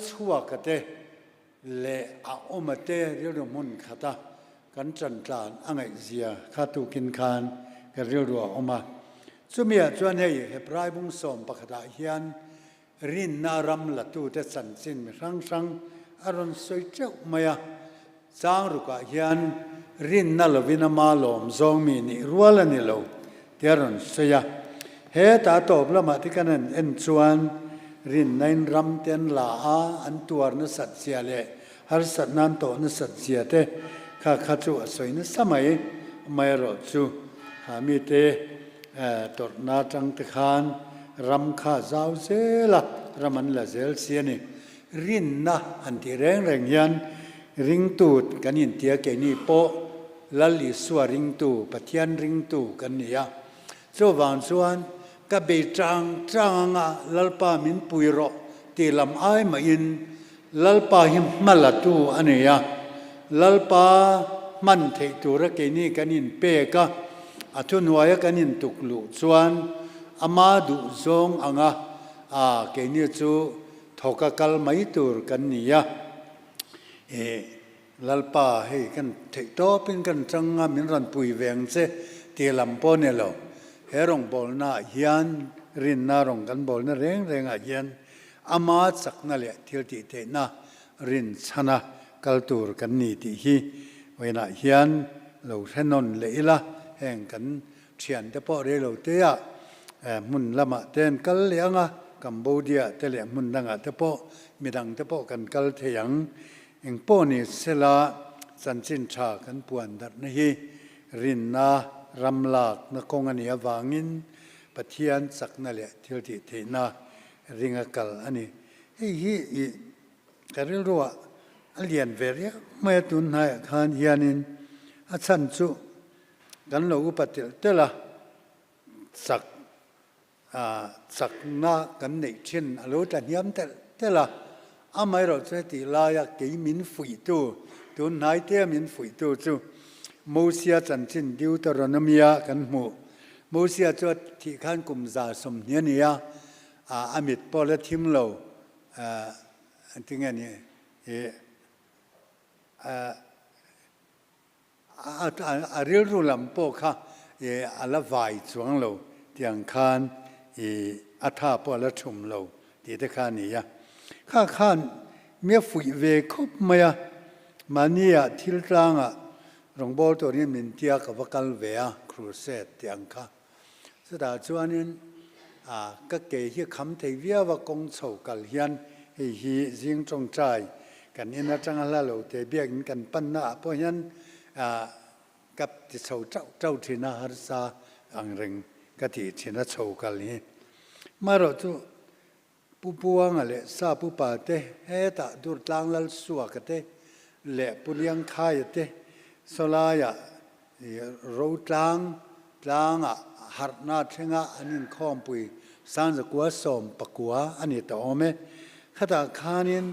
ชัวกะเตเลอาอมเตเรื่องมุนขตากันจันทรานอังไงเสียข้าตูกินคานกันเรื่องรัวออกมาสุมีจวนให้เฮปรายบุงสมปะขดาเฮียนรินนารำละตูเตสันสินมีรังสังอารมณ์สวยเจ้าเมียจางรุกะเฮียนรินนัลวินามาลมซองมีนิรัวละนิโลเทียรอนสยาเฮตาตอบละมาที่กันนั้นเอ็นชวนรินในรำเตียนลาอันตัวนัสัตเสียเลยฮาร์สัตนันโตนัสัตเสียเตข้าจูสวยนัสมัยไม่รอจูหามีเตตรนาจังตะคานรำข้าเจ้าเซละรำมันละเซลเสียนี่รินนะอันที่แรงยันริงตูดกันยินเตียเกนี่โปลลิสวริงตูปะเทียนริงตูกันนี่ยะโซวันส่วนก็เบจังอ่ะลลปามินปุยโรตีลำไอมาอินลลปาหิมมาลตูอันนี้ยะลลปามันเทตูระเกนี่กันยินเปกะอาทุนวายกันยินตุกลุส่วนอามาดุซงอ่างเกนี่จูทอกกัลไม่ตูรกันนี่ยะลลปาให้กันเทโตเป็นกันจังมินรันปุยเวงเซตีลำปนเนลเฮรงบอลน่าเฮียนรินน่ารองกันบอลน่าเร่งเฮียนอามาสักนั่นแหละที่ติเตน่ารินชนะกัลตูร์กันนี่ที่ฮีเวน่าเฮียนเราเทนนเลยละแห่งกันเชียนแต่พอเรื่องเตียมุนละมาเต้นกัลเลียงกัมพูเดียแต่เลี้ยมุนดังแต่พอมีดังแต่พอกันกัลเทียงเองป้อนี่เสลาสันสินชากันปวนดัดนี่รินนารำลากนกงอันนี้วางินปะเทียนสักนั่นแหละที่ที่เทน่าริงกัลอันนี้ก็เรียกว่าเลียนเวรียไม่ตุนให้ขานเฮียนินอาชันจุกันเราอุปติเตละสักนากันในเช่นอารมณ์แต่เนียมเตละอาไม่เราจะติลายกิมินฝุ่ยตัวตุนให้เทียมินฝุ่ยตัวจูโมเสียจันทินดิวตรนมียกันหมู่โมเสียจวดที่ขันกุมซาสมเนียนี่ยอามิดพอละทิมเราที่ไงนี่เรื่องรุลำโปค่ะอาละวายสวงเราที่อังคารอัฐาพอละชุมเราที่ตะคานี่ยข้าเมียฝุ่ยเวคบเมียมานี่ทิลตางรองบอลตัวนี้มินเตียกับวักลเวียครูเซตที่อังคาสุดท้ายชวนนี้ก็เกี่ยคำเทวีว่ากงโฉกัลเฮียนให้ฮีจิงจงใจกันอินจังละเราเตเบียกกันปั้นหน้าเพราะฉะนั้นกับที่โฉเจ้าที่น่าฮัสซาอังเริงก็ที่ที่น่าโฉกัลนี้มาเราจูผู้ปวงอะไรซาผู้ป่าเตเฮตะดูดลางลัลสัวกเตเละปุริยังคายเตสลายรูตางหัดนาเชงะอันนี้ข้อมปุยสร้างจากกัวสมปะกัวอันนี้ต่อไหมข้าตาคานิน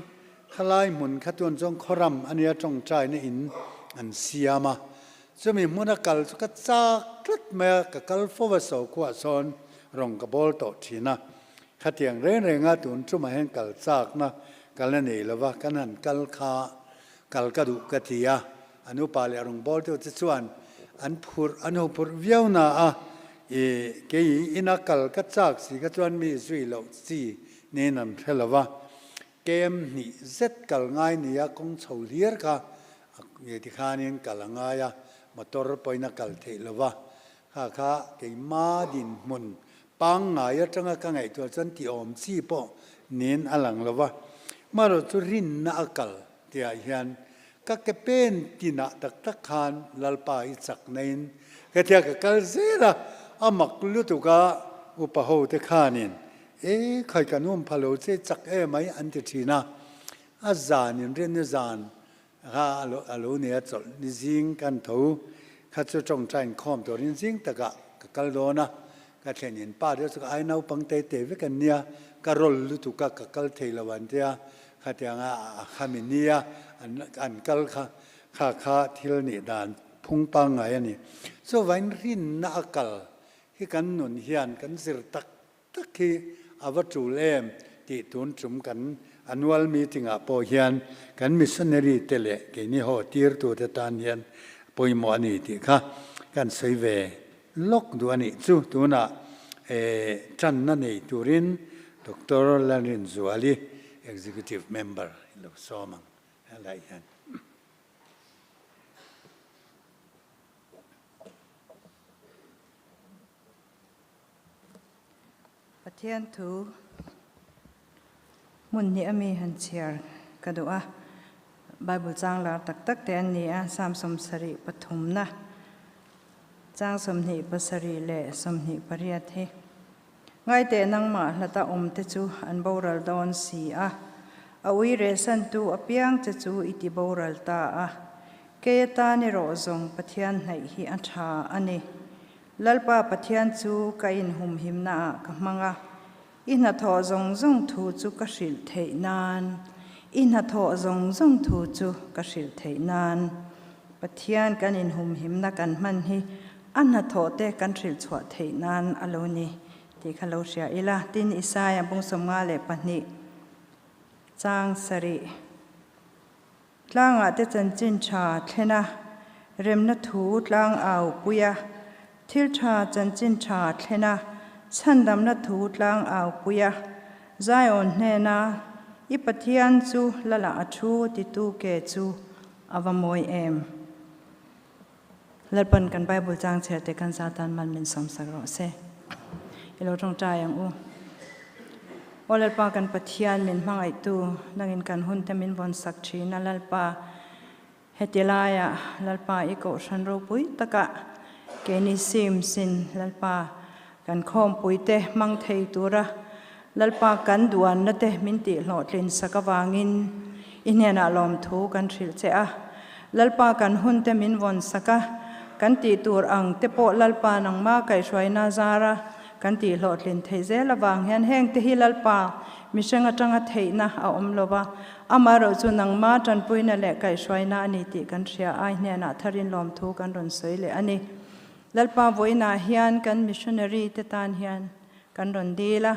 ข้าไล่หมุนข้าตัวนจงขรำอันนี้จงใจในอินอันเสียมาจะมีมุนกัลก็จากลัดแม่กับกัลฟวสกัวซอนรองกับบอลต่อทีนะข้าเตียงเร่งตุนจุมาเห็นกัลจากนะกัลนี่ละว่ากันนั้นกัลคากัลกระดูกตียอนุปาเลรองบอลตัวจะส่วนอันหูพูดเวียวนาเกี่ยอินักกัลกัจจากสิกัจวนมีสุยเหล่าสีนี่นั่นเท่าว่าเกมนี่เซ็ตกัลง่ายนี่ยคงเฉลียร์ค่ะที่ข้านี่กัลง่ายมาตัวรถไปนักกัลเทลว่าข้าเกี่ยมาดินมุนปังง่ายจังก็ง่ายตัวจันที่อมสีปอเน้นอลังละว่ามาเราจะรินนักกัลที่อาเฮียนก็เป็นที่น่าตักขานลลปาอิสักเนินก็เทียกับกัลเซละอามักลุตุกะอุปโภคขานินใครกันนุ่มพะโล้เซจักไหมอันที่ทีน่ะอาจารย์เรียนนิจานอาลูเนี่ยจดนิจิงกันทูข้าจะจงใจข้อมตัวนิจิงแต่ก็กัลโดนะก็เช่นนี้ป้าเดี๋ยวสักไอ้น้าปังเตะวิกันเนี่ยก็รอลุตุกะก็กัลเทลวันเดียข้าเตียงขามินียอันกัลข้าทิลนิดานพุ่งปังไงนี่ส่วนรินนักกัลที่กันหนุนเฮียนกันสิรตักที่อวัตถุเล่มที่ทุนจุ่มกัน annual meeting a po hian kan missionary tele ke ni ho tir tu te tan hian poimo ani ti kha kan sei ve lok du ani chu tuna chan na nei turin Dr. Lanin Zuali executive member lo somang alai han Pathian thu mun ni ami han chiar kadua Bible chang la tak tak te an ni a sam som sari pathum na chang som ni pasari le som ni pariat he ngai te nang ma lata te chu an boral don si a awi re san tu apiang che chu iti boral ta a ke ta ni ro zong pathian nei hi a tha ani lalpa pathian chu ka in hum him na ka manga ina tho zong zong thu chu ka hril thei nan ina tho zong zong thu chu ka hril thei nan pathian kan in hum him na kan man hi anna tho te kan hril chhuat thei nan aloni ti khalo sia ila tin isaya bung som nga le pani chang sari tlanga te chan chin tha thlena remna thu tlang au puya thil tha chan chin tha thlena chandam na thu tlang au puya zion hena I pathian chu lala athu ti tu ke chu avamoi em lalpan kan bible chang cher te kan satan man min som sagro se ilo tong ta yang u olalpa kan pathian min mangai tu nangin kan hun te min bon sak thina lalpa hetilaya lalpa iko shan ro pui taka ke ni sim sin lalpa kan khom pui te mang thei tura lalpa kan duan na te min ti hlotlin sakawangin inhena lom thu kan thil che a lalpa kan hun te min von saka kan ti tur ang te po lalpa nang ma kai shwaina zara kan ti hlotlin thei ze lawang hian heng te hi lalpa mi senga tanga theina a omlowa amaro chu nang ma tan puina le kai shwaina ani ti kan thria ai hna tharin lom thu kan ron soi le ani lalpa voina hian kan missionary te tan hian kan ron dila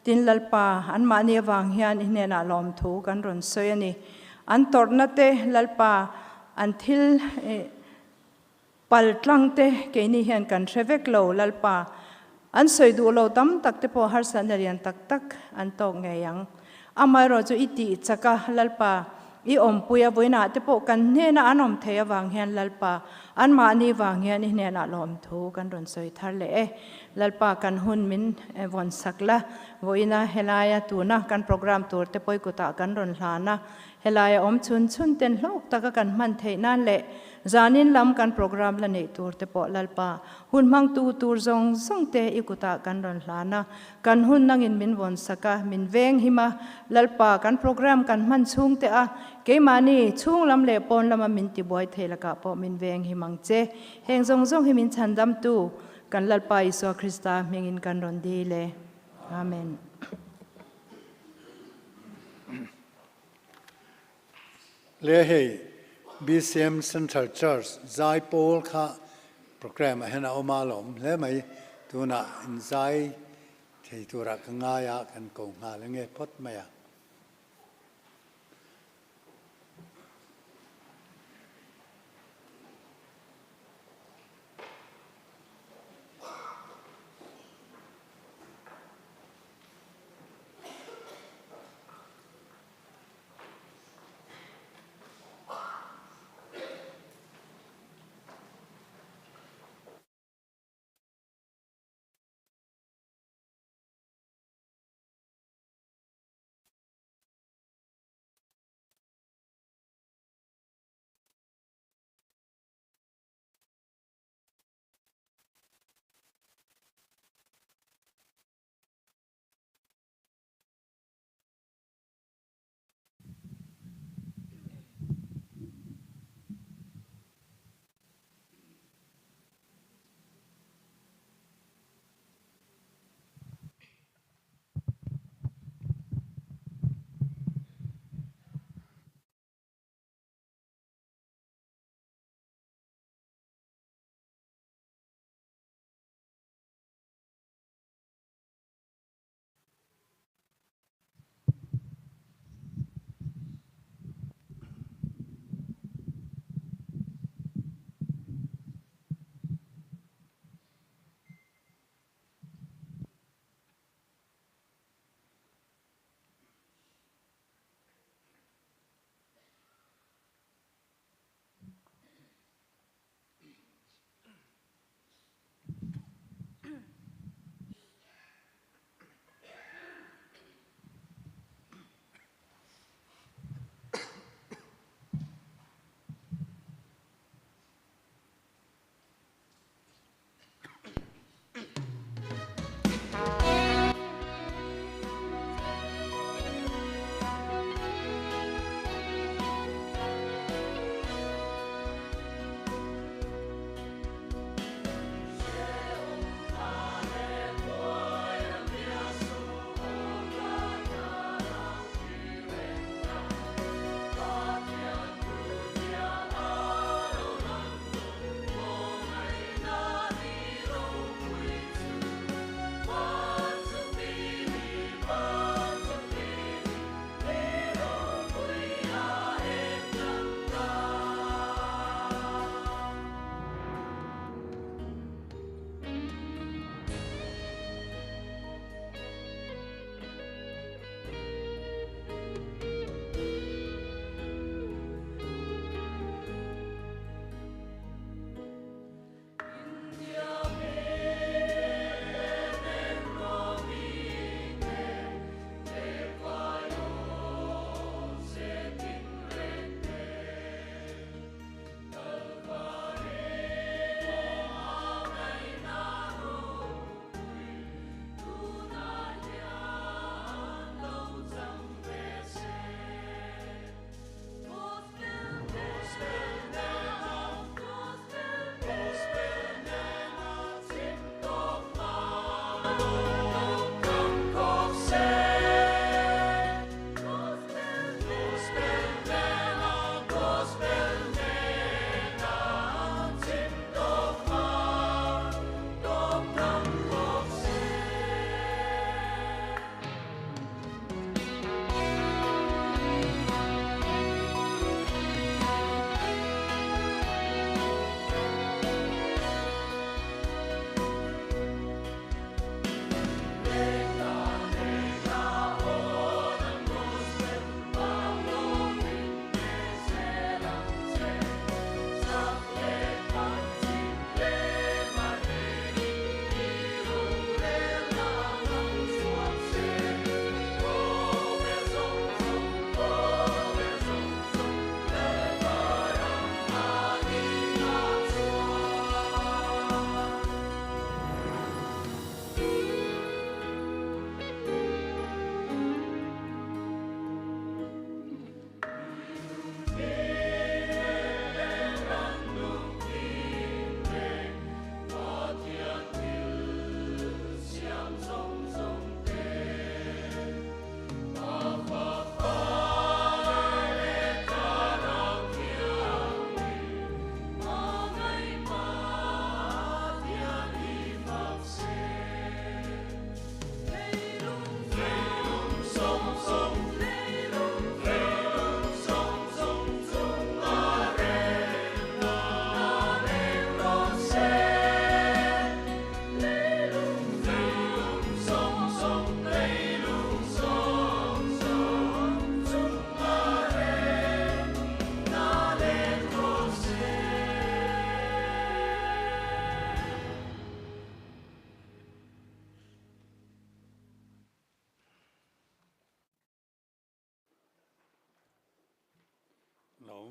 tin lalpa an mani wang hian inena lom thu kan ron soi ani an torna te lalpa an thil pal tlang te ke ni hian kan threvek lo lalpa an soi du lo tam tak te po har san rian tak tak an to nge yang amai ro chu iti chaka lalpa I om puya voina te po kan hena anom theya wang hian lalpa an mani wang hian inena lom thu kan ron soi thar le lalpa kan hun min von sakla voina helaya tuna kan program tur te poi kuta kan ron hlana helaya om chun chun ten lok taka kan man thei nan le zanin lam kan program la nei tur te po lalpa hun mang tu tur zong zong te ikuta kan ron hlana kan hun nangin min von saka min veng hima lalpa kan program kan man chung te a ke mani chung lam le pon lama min ti boy thelaka po min veng himang che heng zong zong himin chandam tu kan lalpa Isu Krista mengin kan ron di le amen le hei BCM Central Church zai pol kha program hena omalom le mai tuna in zai thei tura ka nga ya kan ko nga le nge pot maya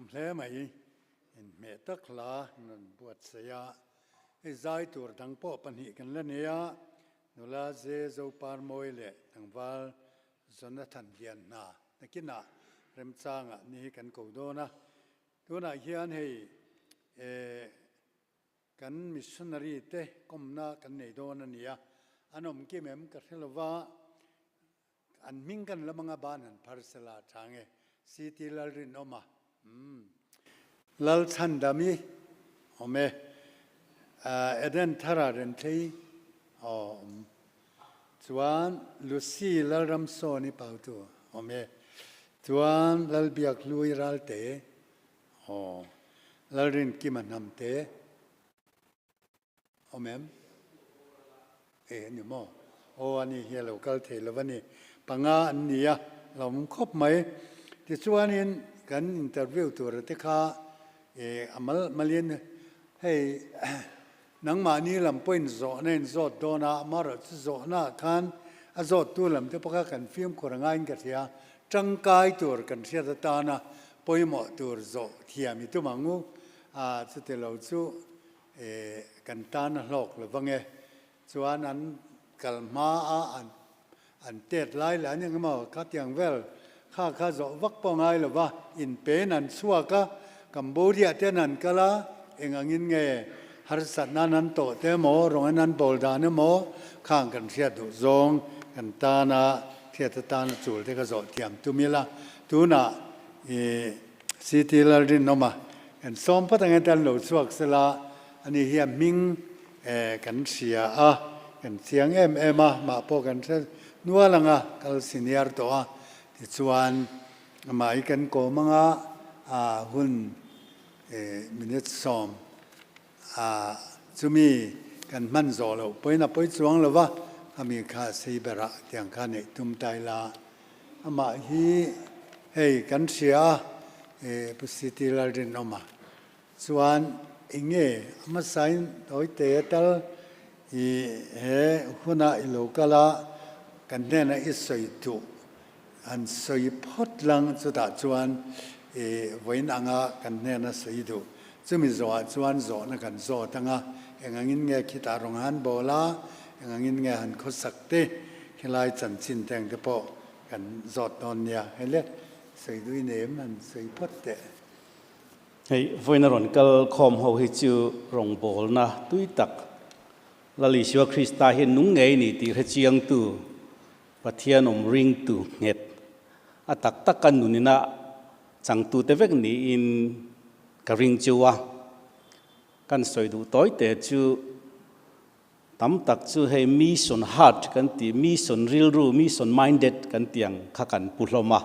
มเล่ไหมเมตักลานันบวชเสียไอ้ใจตัวดังพ่อปัญหากันแล้วเนี่ยนุลาเจโจปาร์มอยเล่ดังว่าจนทันเยียนนาแต่กินน่ะเริ่มสร้างนี่กันกูโดนะตัวน่ะเฮียนให้กันมิชชันนารีเต้ก้มหน้ากันในโดนเนี่ยอันนั้นกี่แม่มก็เรียกว่าอันมิ่งกันละมังบ้านนั้นพาร์สลาทางเอสิติลรินออกมาลลชันดามีโอเมเดินทาราเรนทีจวนลูซีลลรัมโซนีเป่าตัวโอเมจวนลลเบียกลุยรัลเตลลรินกิมันนำเตโอเมมนี่มั้งอันนี้เฮียเราก็เทแล้ววันนี้ปังอันนี้เราครบไหมที่ส่วนนี้กันอินเทอร์วิวตัวเราที่ข้าอามาเรียนให้นังมานี่ลำเป็นโซนนี่โซดโดนามาร์ดโซน่าคันโซดตัวลำที่พวกกันฟิล์มคนง่ายกันเสียจังกายตัวกันเสียตานะปอยหมอตัวโซเทียมิตัวมังงูสุดที่เราสู้กันตานะหลอกหรือว่าไงส่วนนั้นกัลมาอันเตดไล่แล้วเนี่ยก็มาคัดอย่างเวลข้าจะวักปองไงหรือว่าอินเปนันสัวก็กัมพูชาเท่านั้นก็ละเองอันเงี้ยฮาร์สัตนั้นโตเตโมโรงนั้นโบลดานโมข้างกันเสียดุจงกันตานะเสียตานะจูลที่ก็จะเทียมตุมิละตุน่ะสิติลาดินออกมากันซ้อมพัฒนาการหลุดสวกสละอันนี้เฮียมิงกันเสียกันเสียงมาพอกันเสนัวลังกัลสินียร์ตัวที่ชวนมาอีกันโกมังหุ่นมินิสอมจะมีกันมันโจเราไปนับไปจวงแล้วว่ามีค่าสีเบระเตียงค่าเนี่ยตุ้มใจละมาฮีให้กันเสียประสิทธิลาดินออกมาส่วนอิงเง่มาใส่โดยเตะตลหุ่นอิโลกาลากันแน่นอิสอยตุอันสอยพอดลังสุดาจวนไว้นังกันแน่นสอยตุจะมีจวนนักันตั้งเองงินเงคิดอารมณ์หันโบลาเองงินเงหันคุสักเตขี้ลายจันชินแตงตะโปกันตอนเนี่ยเห็นเลยสอยด้วยเนมมันสอยพอดเตให้ไฟนรอนกัลคอมเขาให้จูรงโบลนะตุยตักลลิชัวคริสตาเห็นนุ่งไงนี่ตีเชียงตูปะเทียนอมริงตูเห็ดตักกันนุนี่นะจังตูเตเวกนี่อินกริงจัวกันสวยดูต้อยแต่จูตั้มตักจูให้มีส่วนฮาร์ดกันตีมีส่วนรีลรูมีส่วนมายน์เด็ดกันเตียงข้ากันปุลมา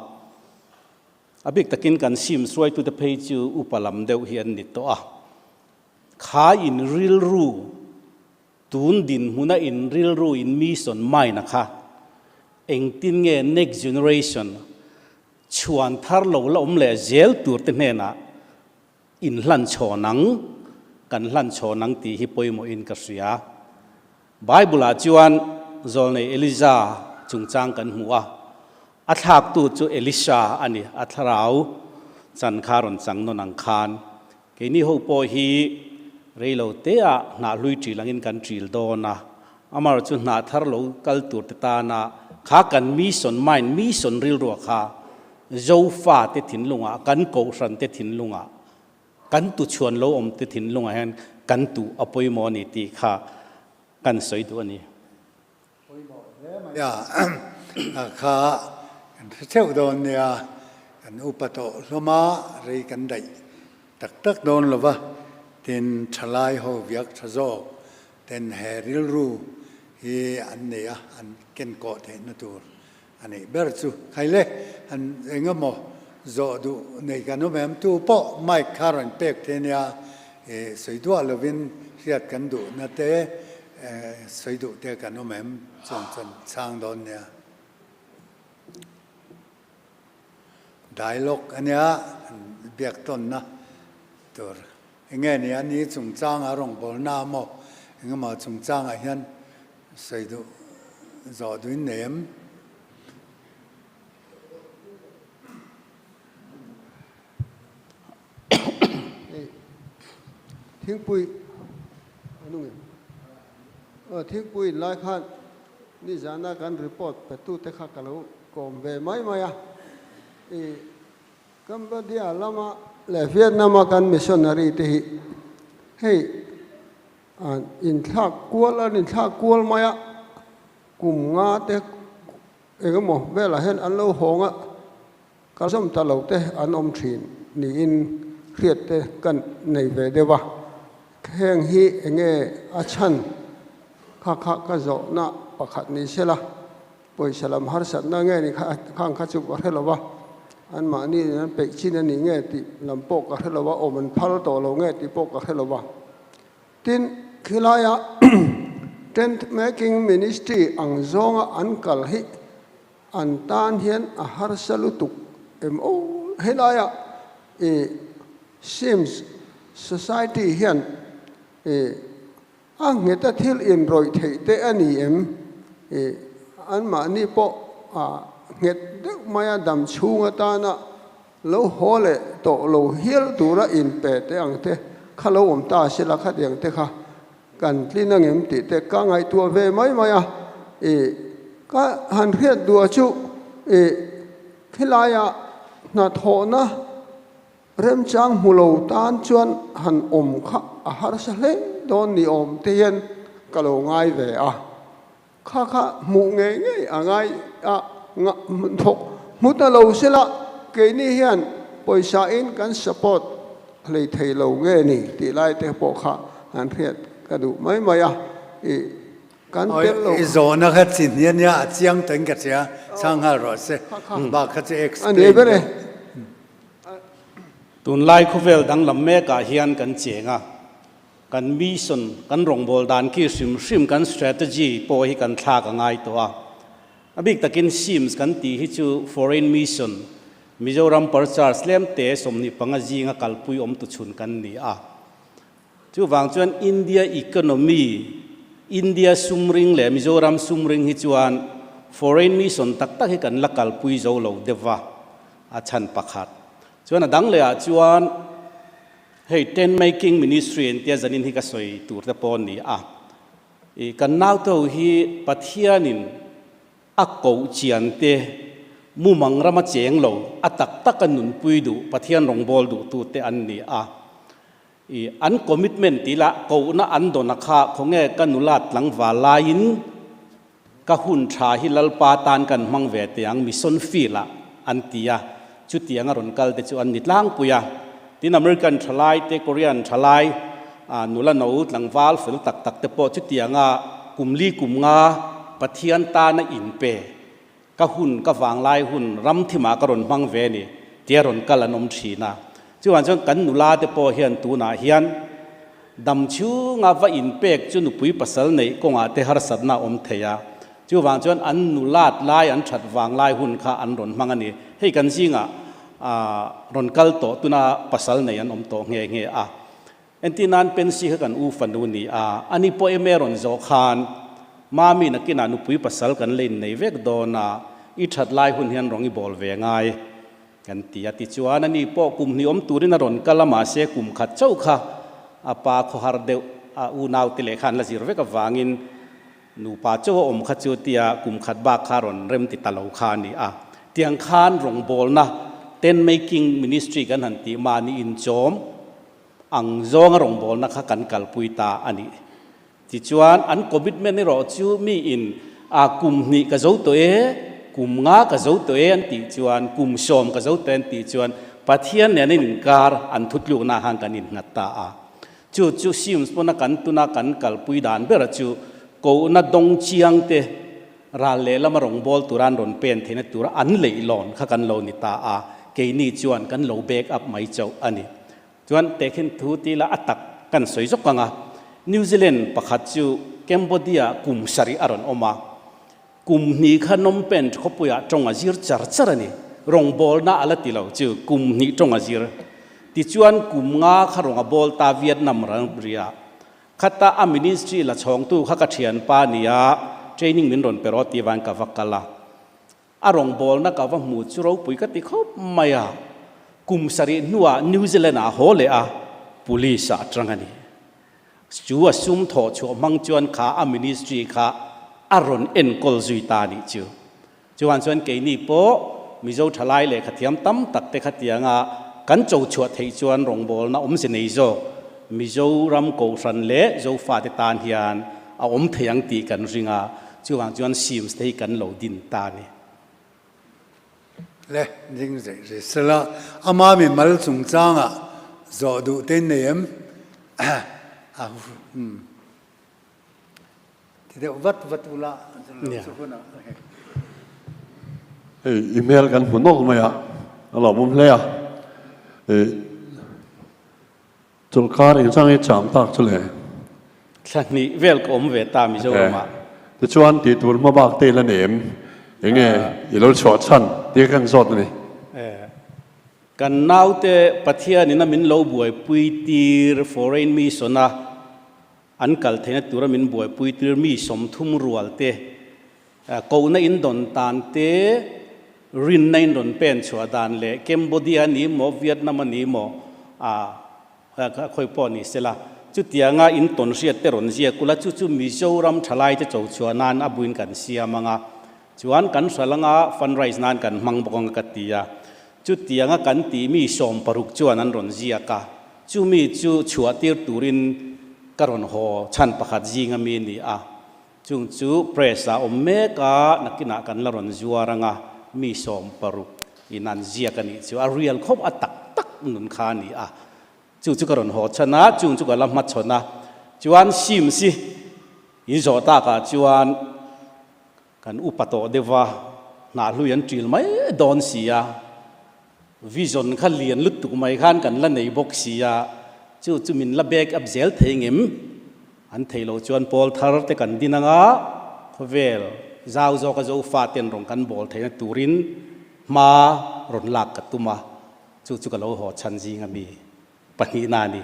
บิกตะกินกันซิมสวยตุเตเพยจูอุปลัมเดวเฮียนนิตตัวข้าอินรีลรูตูนดินมุนาอินรีลรูอินมีส่วนไม่นะคะเองตินเง next generation ชวนทาร์โลละเล่เจลตัวเตเนนะอินหลันโชนังกันหลันโชนังตีฮิปโปยโมอินกัสยาไบเบิลจวนโจลในเอลิซาจุงจางกันหัวอัฐากตูจูเอลิชาอันนี้อัฐราวจันคารอนจังนนังคานเกนี่ฮูโปฮีเรียลเตะนาลุยจีลังอินกันจีลโดนะอามาจุนาทาร์โลกัลตูตตานะข้ากันมีส่วนไม่มีส่วนริลรัวข้าโจฟ้าเตถินลุงกันโกสันเตถินลุงกันตุชวนโลอมเตถินลุงเห็นกันตุอภัยมอนิติข้ากันสวยตัวนี้ข้าเที่ยวโดนเนี่ยกันอุปโตลมาเรกันได้ตักโดนหรือวะเต็นชลายหัวยักษ์ชะโจเต็นแฮริลรูฮีอันนี้อันเก่งกอดเห็นตัวอันนี้เบอร์ซูใครเล่อันเองก็มอโจดูในการนู้นแบบตัวปอไม่คารันเป็กเทียสวยตัวเลวินเรียกกันดูนั่นเต้สวยดูเต้กันนู้นแบบจนช่างโดนเนี่ยไดล็อกอันนี้เบียกต้นนะตัวเงี้ยนี่อันนี้จงจ้างอารมณ์บอลน้ำมั่งก็มาจงจ้างไอ้ยันใส่ดูจอดูเนม ทิ้งปุยนู่นทิ้งปุยหลายคันนี่จานาการรีพอร์ตไปตู้เตะขักกันแล้วก็ไม่มาอ่ะกัมพูชาลามาเลเวียดนามกันมิชชันนารีที่ให้อินทักกัวลอินทักกัวมาอ่ะกุมงาเตะก็มองเวลาเห็นอันโลหงอ่ะก็สมตลกเตะอันอมถิ่นนี่อินเครียดเตะกันในเวเดวะแข่งฮีเงอาชันข้าก็จะน่าประคัดนี้เชล่ะป่วยฉลามหาสัตว์น่าเงนี่ข้างข้าจุกอะไรหรอวะอันมานี่นั้นเป็ดชิ้นนี้เงติลำปกอะไรหรอวะโอ้มันพัลโตเราเงติปกอะไรหรอวะทินคือลายะ tent making ministry อังซองอันกัลฮิอันตานเฮียนอาหารสลุตุกโอเฮลายะseems society เฮียนอังเงตัดทิลอินรอยเทเตอันนี้อันมานี่ปอเงตัดมายาดำชูงตานะโลโหเลโตโลเฮีลตูระอินเปเตอังเตข้าโลอมตาเสลักขัดยังเตค่ะกันที่นั่งเอ็มติเตก้างไอตัวเวไม่มาอ่ะก็หันเรียดดัวชุที่ลายะนาโทนะเริ่มจังหูโลตานจวนหันอมข้าอาหารสเลโดนนิอมเตียนกะโลง่ายเวอ่ะข้าหมูเงยง่ายงะทกมุตะโลเสละเกนี่เฮียนปอยชาอินกันสปอร์ตเลยเทโลเงนี่ตีไล่เตะปอกข้าหันเรียดก็ดูไม่มาอ่ะกันเต็มโลกโซนนะครับสินเนี่ยเจียงถึงกับเสียช่างหารถเสบากเขาจะเอ็กซ์ อันนี้เป็นไงตุนไล่คูเวลดังลำเมกาเฮียนกันเจงะกันมิชชั่นกันรองบอลดานคีซิมกัน strategy พอให้กันท่ากันง่ายตัวบิกตะกินซิมส์กันตีให้จู foreign mission มิโซรัมประชาสเลมเตสมนิปังจีงะกัลปุยตุชุนกันนี่จูวางจวนอินเดียอีโคโนมีอินเดียซุมริงเลมิโซรัมซุมริงฮิจวน foreign mission ตักตักให้กันลักกัลปุยโจโลเดวะอาชันปักขัดจวนดังเลยจวนเฮ้ย tent making ministry เตียจันินฮิกสวยตัวเตปอนนี่กันน่าวเท่าฮีปัทยานินอักโกเจียนเตมุมังรามาเจงโลอัตักตักกันนุนปุยดูปัทยานรองบอลดูตัวเตอันนี้อันคอมมิตเมนต์ที่ละกูน่าอันโดนักข้าคงเงกันนุลาดหลังวาลายินก็หุ่นชาฮิลลปาตานกันมังเวทยังมิสอนฟีละอันตียจุดที่ยังรอนกัลเตจุอันนิดล่างปุยที่อเมริกันทลายเตเกาหลีทลายนุลาโนหลังวาลฟิลตักตักเตปอจุดที่ยังกุมลีกุมงาปะเทียนตาณอินเปก็หุ่นก็วางลายหุ่นรำที่มากรอนมังเวนี่เตียรอนกัลนมชีนาจู่วันจังกันนุลาเตปอเฮียนตูนาเฮียนดำชูงาว่าอินเปกจุนุปุยปัสสลในกงอาเตหรสัตนาอมเทียจู่วันจังอันนุลาดลายอันฉัดวางลายหุ่นข้าอันรอนมังอันนี้ให้กันซิงรอนกัลโตตุนาปัสสลในอันอมโตเงยเอ็นที่นั้นเป็นสิ่งกันอูฟันดูนี่อันนี้พอเอเมรอนโจคานมามีนักกินอนุปุยปัสสลกันเล่นในเวกโดนาอิฉัดลายหุ่นเฮียนรองอีบอลเวงไงกันตีติจวนนี่พอกุมนิอมตูรินรอนกัลมาเสกุมขัดเจ้าค่ะปาขหารเดวอูนาวติเลขันละสิรเวกวางินนูปาเจ้าอมขัดเจ้าตียกุมขัดบากคารอนเริ่มติตลาวขานี่เตียงขานรองบอลนะเต้น making ministry กันหันตีมานี่อินจอมอังจงรองบอลนะข้ากันกัลปุยตาอันนี้ติจวนอันคอมมิตเมนต์นี่รอจูมีอินกุมนี่กระโจตัวกุมงากระโจตัวอันติจวนกุมชมกระโจตัวอันติจวนปัทยานเนี่ยนี่การอันทุตลูกนาหังกันอินงัตตาจู่ซิมส์ปนักกันตุนักกันกัลปุยดานเบรจู่กูนัดดงเชียงเตราเลละมารองบอลตุรันรอนเป็นเทนตุระอันเลยหลอนข้ากันโลนิตาเกนี่จวนกันโลเบกอัพไม่เจ้าอันนี้จวนเตคินทูตีละอัตักกันสวยจกกังนิวซีแลนด์ประคัดจูแคมโบเดียกุมสารีอารอนออกมากุมนี้ขนมเป็นขบปุยจงอาจีร์จาร์จาร์นี่รองบอลน่าอัลติลาวจูกุมนี้จงอาจีร์ติจวนกุมงาขรองบอลตาเวียดนามรังบริยาขัดตามินิสทรีละช่องตู้ข้ากระเทียนปานียาเทรนนิ่งมินรอนเปรอตีวันกับวักกะลาอารองบอลนักกับว่าหมู่จูเราปุยกติเขาไม่กุมสารีนัวนิวซีแลนด์โหเลย police a trangani chu asum tho chu mang chuan kha a ministry kha aron en kol zui ta ni chu chuan chuan ke ni po mizo thalai le khathiam tam tak te khatianga kan chou chuat thei chuan rong bol na se nei zo mizo ram ko ran le zo fa te tan hian a theyang ti kan ringa chuan sims thei kan lo din ta ni le ding ze sala ama mi mal chung changa zo du ten nem ti de wat ula zo ko na email kan hunok maya alo mum le ya chulkar in sang e cham tak chule thani welcome ve ta mi zo ma te chuan ti tur ma bak te la nem enge ilo chot chan ti kan zot ni kan nau te pathia ni na min lo buai pui tir foreign mi sona an kal thena tura min buai pui tir mi som thum rual te ko na in don tan te rin nain don pen chua dan le Cambodia ni mo Vietnam ni mo khoi po ni sela chu tianga in ton ria te ron zia kula chu Mizoram thalai te chou chua nan abuin kan sia manga chuan kan salanga fundraise nan kan mang bokong ka tia chu tianga kan ti mi som paruk chuan an ron zia ka chu mi chu chua tir turin karon ho chan pakhat jinga mi ni chung chu presa omeka nakina kan la ron zuaranga mi som paruk inan zia kan ni chu a real khop atak tak nun kha ni chu karon ho chana chu ka lam mat chona chuan sim si in zo ta ka chuan kan upato dewa na hluyan tril mai don sia vision kha lian lut tu mai khan kan la nei bok sia chu min la back up zel thengem an theilo chuan pol thar te kan dinanga khovel zau zo ka zo fa ten rong kan bol theina turin ma ron lak ka tuma chu ka lo ho chan ji nga mi pani na ni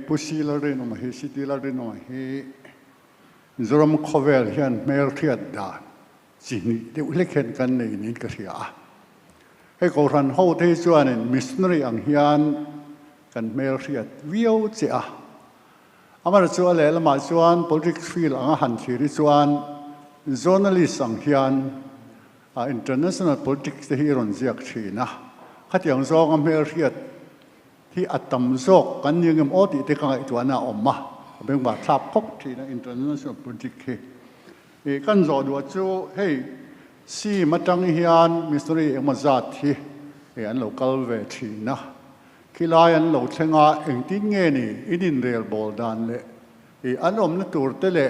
pusi la rin ma he city la rin ma he zoram khovel hian mel thiat da chini de ulekhen kan nei ni ka ria he ko ran ho te chuan in missionary ang hian kan mel thiat viau che amar chu le lama chuan politics field anga han thiri chuan journalist ang hian international politics te hi ron ziak thina khatiang zong am mel thiatที่อัตมโซกกันยังอดีตที่กันตัวน่ะออกมาเป็นว่าทับพกที่ใน international politics กันจอดว่าจู่เฮ้ยซีมาจังเฮียนมิสตรีเอ็มจัดที่อัน local เวทีนะคิลายันเราเชงาเองที่เงี้ยนี่อินเรียลบอลดันเลยอันอมนั่นตัวเตเลย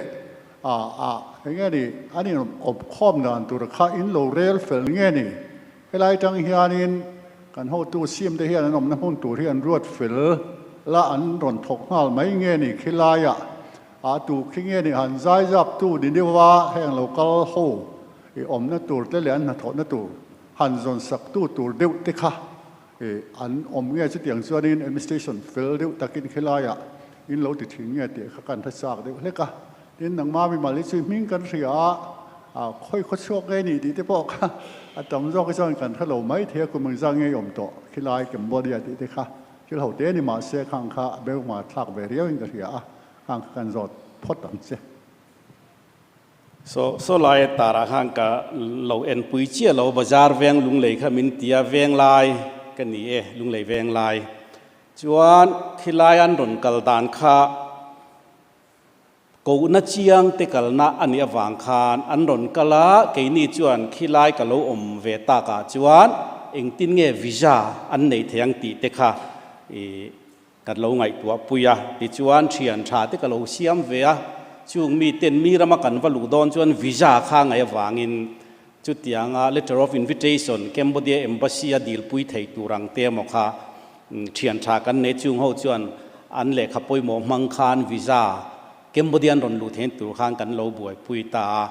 เงี้ยนี่อันนี้อบข้อมดันตัวข้าอินโลเรลเฟลเงี้ยนี่คิลาจังเฮียนินกันหัวตัวเสียมได้เฮียนนมน้ำหุ่นตัวเฮียนรวดฟิลละอันรอนถกหัลไม่เงี้ยนี่ขี้ลายตัวขี้เงี้ยนี่หันใจจับตัวดินเดียวว่าแห่งเราก็หัวอมนั่นตัวได้เลยอันนั่นถอดนั่นตัวหันจนสักตัวเดียวติค่ะอันอมเงี้ยจะเตียงส่วนนี้ administration ฟิลเดียวตะกินขี้ลายอินเราติดถึงเงี้ยเตียกันทัศน์เดียวเล็กอ่ะดินหนังมาไม่มาลิซุยมิ่งกันเสียค่อยขดช่วงไงนี่ดีที่บอกค่ะอาตมาจอกก็ช่วยกันถ้าเราไม่เที่ยวคุณมึงสร้างเงี้ยยมโตขี้ลายเก็บบดีดีที่ค่ะที่เราเต้นี่มาเสียข้างค่ะเบลมาทักเบรียวอินกันเสียข้างกันรถพอดตั้งเสียโซลายตาระข้างกับเราเอ็นปุยเชี่ยเราบาจาร์เวงลุงเลยขมิ้นเตียเวงลายกันนี่ลุงเลยเวงลายจวนขี้ลายอันรุนกัลดานค่ะกูนัดเชียงเตกัลนาอันนี้วางคานอันรอนกะละเกนี่จวนขี้ลายกะโลอมเวตากาจวนเองตินเงวิจาอันในเทียงตีเตค่ะกัดโลไงตัวปุยติจวนเชียนชาเตกะโลเสียมเวียช่วงมีเต็นมีรำกันวัลุดอนจวนวิจาข้างไงวางอินจุดยังletter of invitation Cambodia embassy ดีลปุยไทยตูรังเตมอค่ะเชียนชากันในช่วงเขาจวนอันเล็กขับปุยหมอมังคานวิจาCambodian ron lu then tur khang kan lo buai pui ta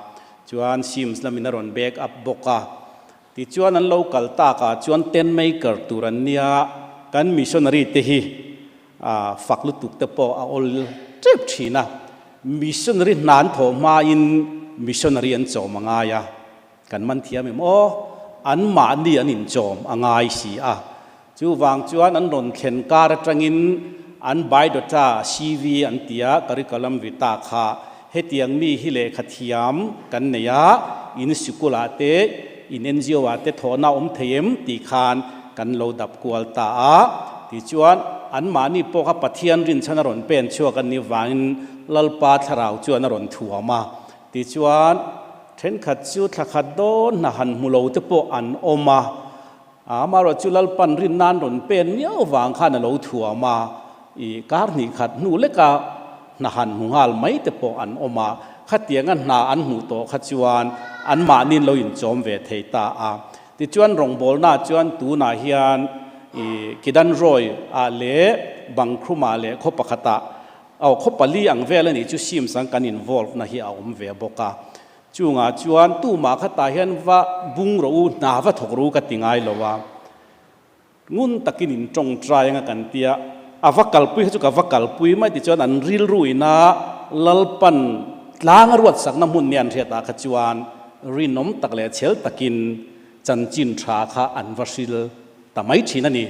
chuan sims lamin ron back up boka ti chuan an local ta ka chuan ten maker turan nia kan missionary te hi faklu tuk te po a ol trip thina missionary nan tho ma in missionary an chaw manga ya กันมันเทียมโอ้อันมานี่อันนินจอมอ่างไงสิจูวางจวนอันรอนเข็นการจังอินอันใบดอจ้าชีวีอันเตียคาริคอลัมวิตาค่ะเฮตียงมีฮิเลขัดเทียมกันเนียอินสุกุลาเตอินเอ็นจีโออาเตทอนาเทียมตีคานกันโลดับกวลตาติจวนอันมานี่พวกปะเทียนรินชนรอนเป็นชัวกันนิวานินลลปาทราวจวนรอนถัวมาติจวนเทนขัดจูทขัดโดนนะหันมุโลตโปอันอมามาเราจุลลปันรินนานรอนเป็นเนี่ยวางข้านโลถัวมาอีการนี่ขัดนูเล็กะนะหันหุงาลไม่ตโปอันอมาขัดเตียงอันนาอันหูโตขัดจวนอันมานินเราอินจอมเวทตาติจวนรองบอลน่าจวนตูนาเฮียนกิดันรอยเล่บังครุมาเล่ขบปะขตาเอาขบปะลีอังเวลนี่จูซิมสังกันอินวอลฟ์นะเฮียเอาเวบกาจูงาจวนตู้มาขตาเฮียนว่าบุงรู้นาว่าถกรู้กันติงไงหรอวะงุนตะกินอินจงใจงกันเตียวักกัลปุยจุกวักกัลปุยไม่ติจวนอันริลรุยนะลลปันล้างรวดสักน้ำหุ่นเนียนเทียตาขจวนรินนมตักเล่เชลตะกินจันจินทราคาอันวสิลแต่ไม่ชีนั่นนี่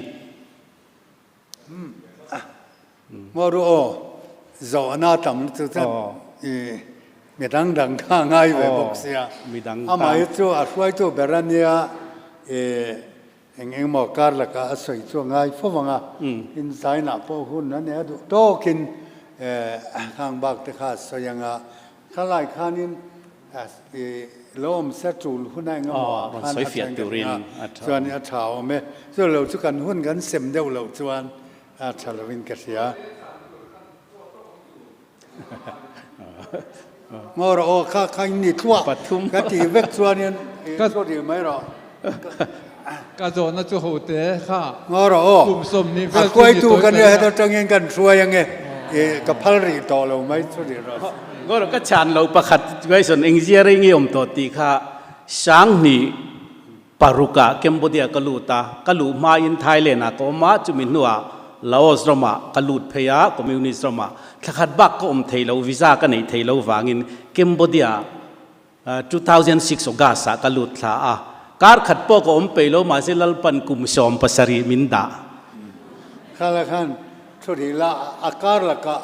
มอรู้จอหน้าต่ำจุดนั้นมีดังข้างง่ายเว็บบอกเสียอามาอยู่ตัวช่วยตัวเบรนเนียเองหมอการละก็สวยตัวง่ายเพราะว่าอินไซน์น่ะพวกหุ่นนั้นเนี่ยโตกินข้างบักตะขาสวยงาข้าไล่ข้านินล้อมเสจูลหุ่นไหนก็หมอข้าเฟียตุรินส่วนอาชาวเมื่อส่วนเราทุกคนหุ่นกันเสมเดียวเราส่วนอาชาววินกเสียมอเราข้านี่ทั่วก็ตีเวกส่วนนี้ก็ส่วนดีไหมหรอก็โจน่าจะโหดเตะค่ะมอเรากลุ่มสมนี่กล้วยตัวกันเนี่ยเราจะเงินกันช่วยยังไงกับพัลรีต่อเราไม่ส่วนดีหรอก็เราก็ชานเราประคัดไว้ส่วนเอ็งเจียริงยมตัวตีค่ะช่างนี่ปารุกะเคมโบเดียกลูตากลูมาอินไทยเลนะก็มาจุมินนัวลาวสรมากลูดเพยาคอมมิวนิสต์รมาขัดบักก็เทลวีซ่ากันในเทลวางินเคมโบเดีย2006อกาสากลูดลาการขัดปอกเปโลมาเซลปันกุมชอมปัสรีมินดาข้าละขันชุดละอาการละก็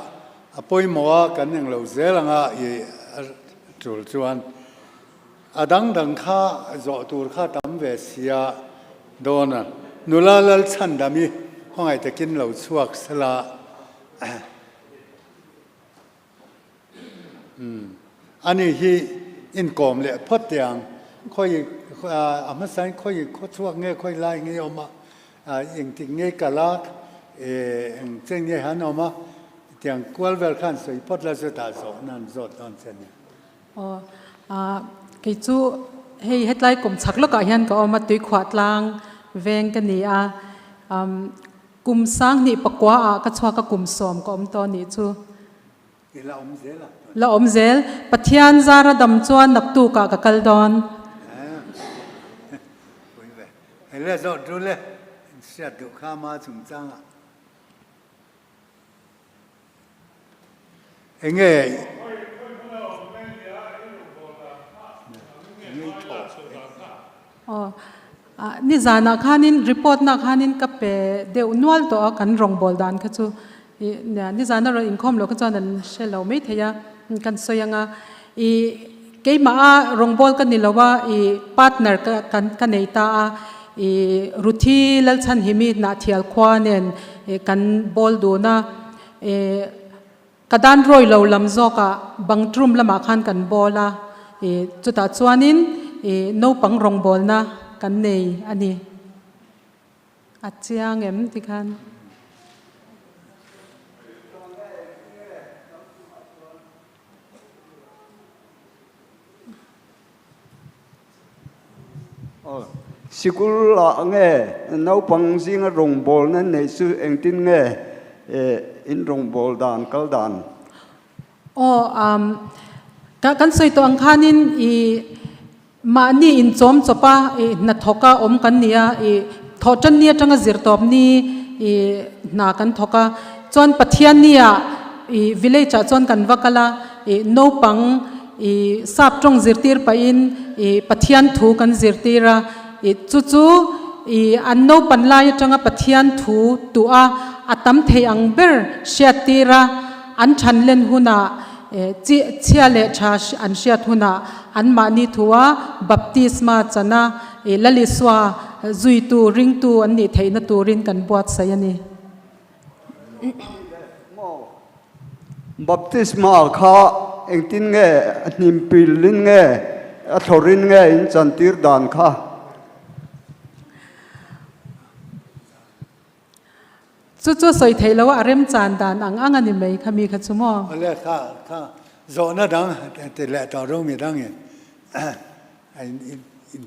ปอยมัวกันอย่างเราเซลังจุลจวนดังข้าจอตูข้าตามเวสียโดนนุลาลชันดามีห้องไอตะกินเราสวกสละอันนี้ที่อินกอมเลยพอดอย่างค่อยมาใส่ค่อยสวกเงี้ยค่อยไล่เงี้ยออกมาอย่างที่เงี้ยกะลาเจ้าเงี้ยหันออกมาอย่างกวลเวลขันสวยพอดแล้วสุดท้ายสอนนั่นสดตอนเช่นนี้กิจูให้เฮ็ดไล่กลุ่มชักแล้วก็เห็นก็เอามาตุยขวดลางเวงกันนี่กลุ่มสร้างนี่ปกว่าก็ชัวก็กลุ่มสอมก็ตอนนี้จูละอมเซลปัทยานซาระดำจวนนักตูกะกัลดอนเฮ้ยแล้วดูเลยเสียดุข้ามาถึงจังเองนี่จานักฮานินรีพอร์ตนักฮานินกับเดวนวลตัวกันรองบอลดานก็จูเนี่ยนี่จานักเราอินคอมเราก็จะนั่นเชลเราไม่เทียกันสวยงาเกี่ยมารองบอลกันนี่เราว่าพาร์ทเนอร์กันในตารูทีเลชันหิมีนาเทียลควาเนี่ยกันบอลดูนะกระดานรอยเราลำจอกบังทรุมละมาขันกันบอลละจุดตัดส่วนนี้โนปังรองบอลนะกันในอันนี้อาจจะเงี้ยที่คันสิกุลละเงี้ยโนปังซิงรองบอลนั่นในสื่อเองตินเงี้ยอินรองบอลดานกัลดานกันสวยตัวอังคานินมานี่อินจอมจบะนัทกะอมกันเนี่ยทอจันเนี่ยจังจิรตอบนี่นากันทกะจวนปัทยานี่วิเลจจวนกันวักละโนปัง สาบตรงจิตตีร์ไปอินปะเทียนถูกันจิตตีระจู่อันโนปันลายจังปะเทียนถูตัวอัตมเทียงเบอร์เชียตีระอันชันเลนหุนาเชียเลชาอันเชียหุนาอันมานิทัวบัพติสมาจนะลลิสวาจุยตูริงตูอันนี้เทนตูรินกันบวชไซยันีบัพติศมาข้าเองตินเงนิมปิลินเงอัทรินเงอินจันติรดานข้าจู่ๆสอยเทแล้วว่าเริ่มจานดานอังอันนี้ไหมขมีขัดสมออะไรข้าโซน่าดังแต่ละตอนรู้มีดังเงี้ยไอ้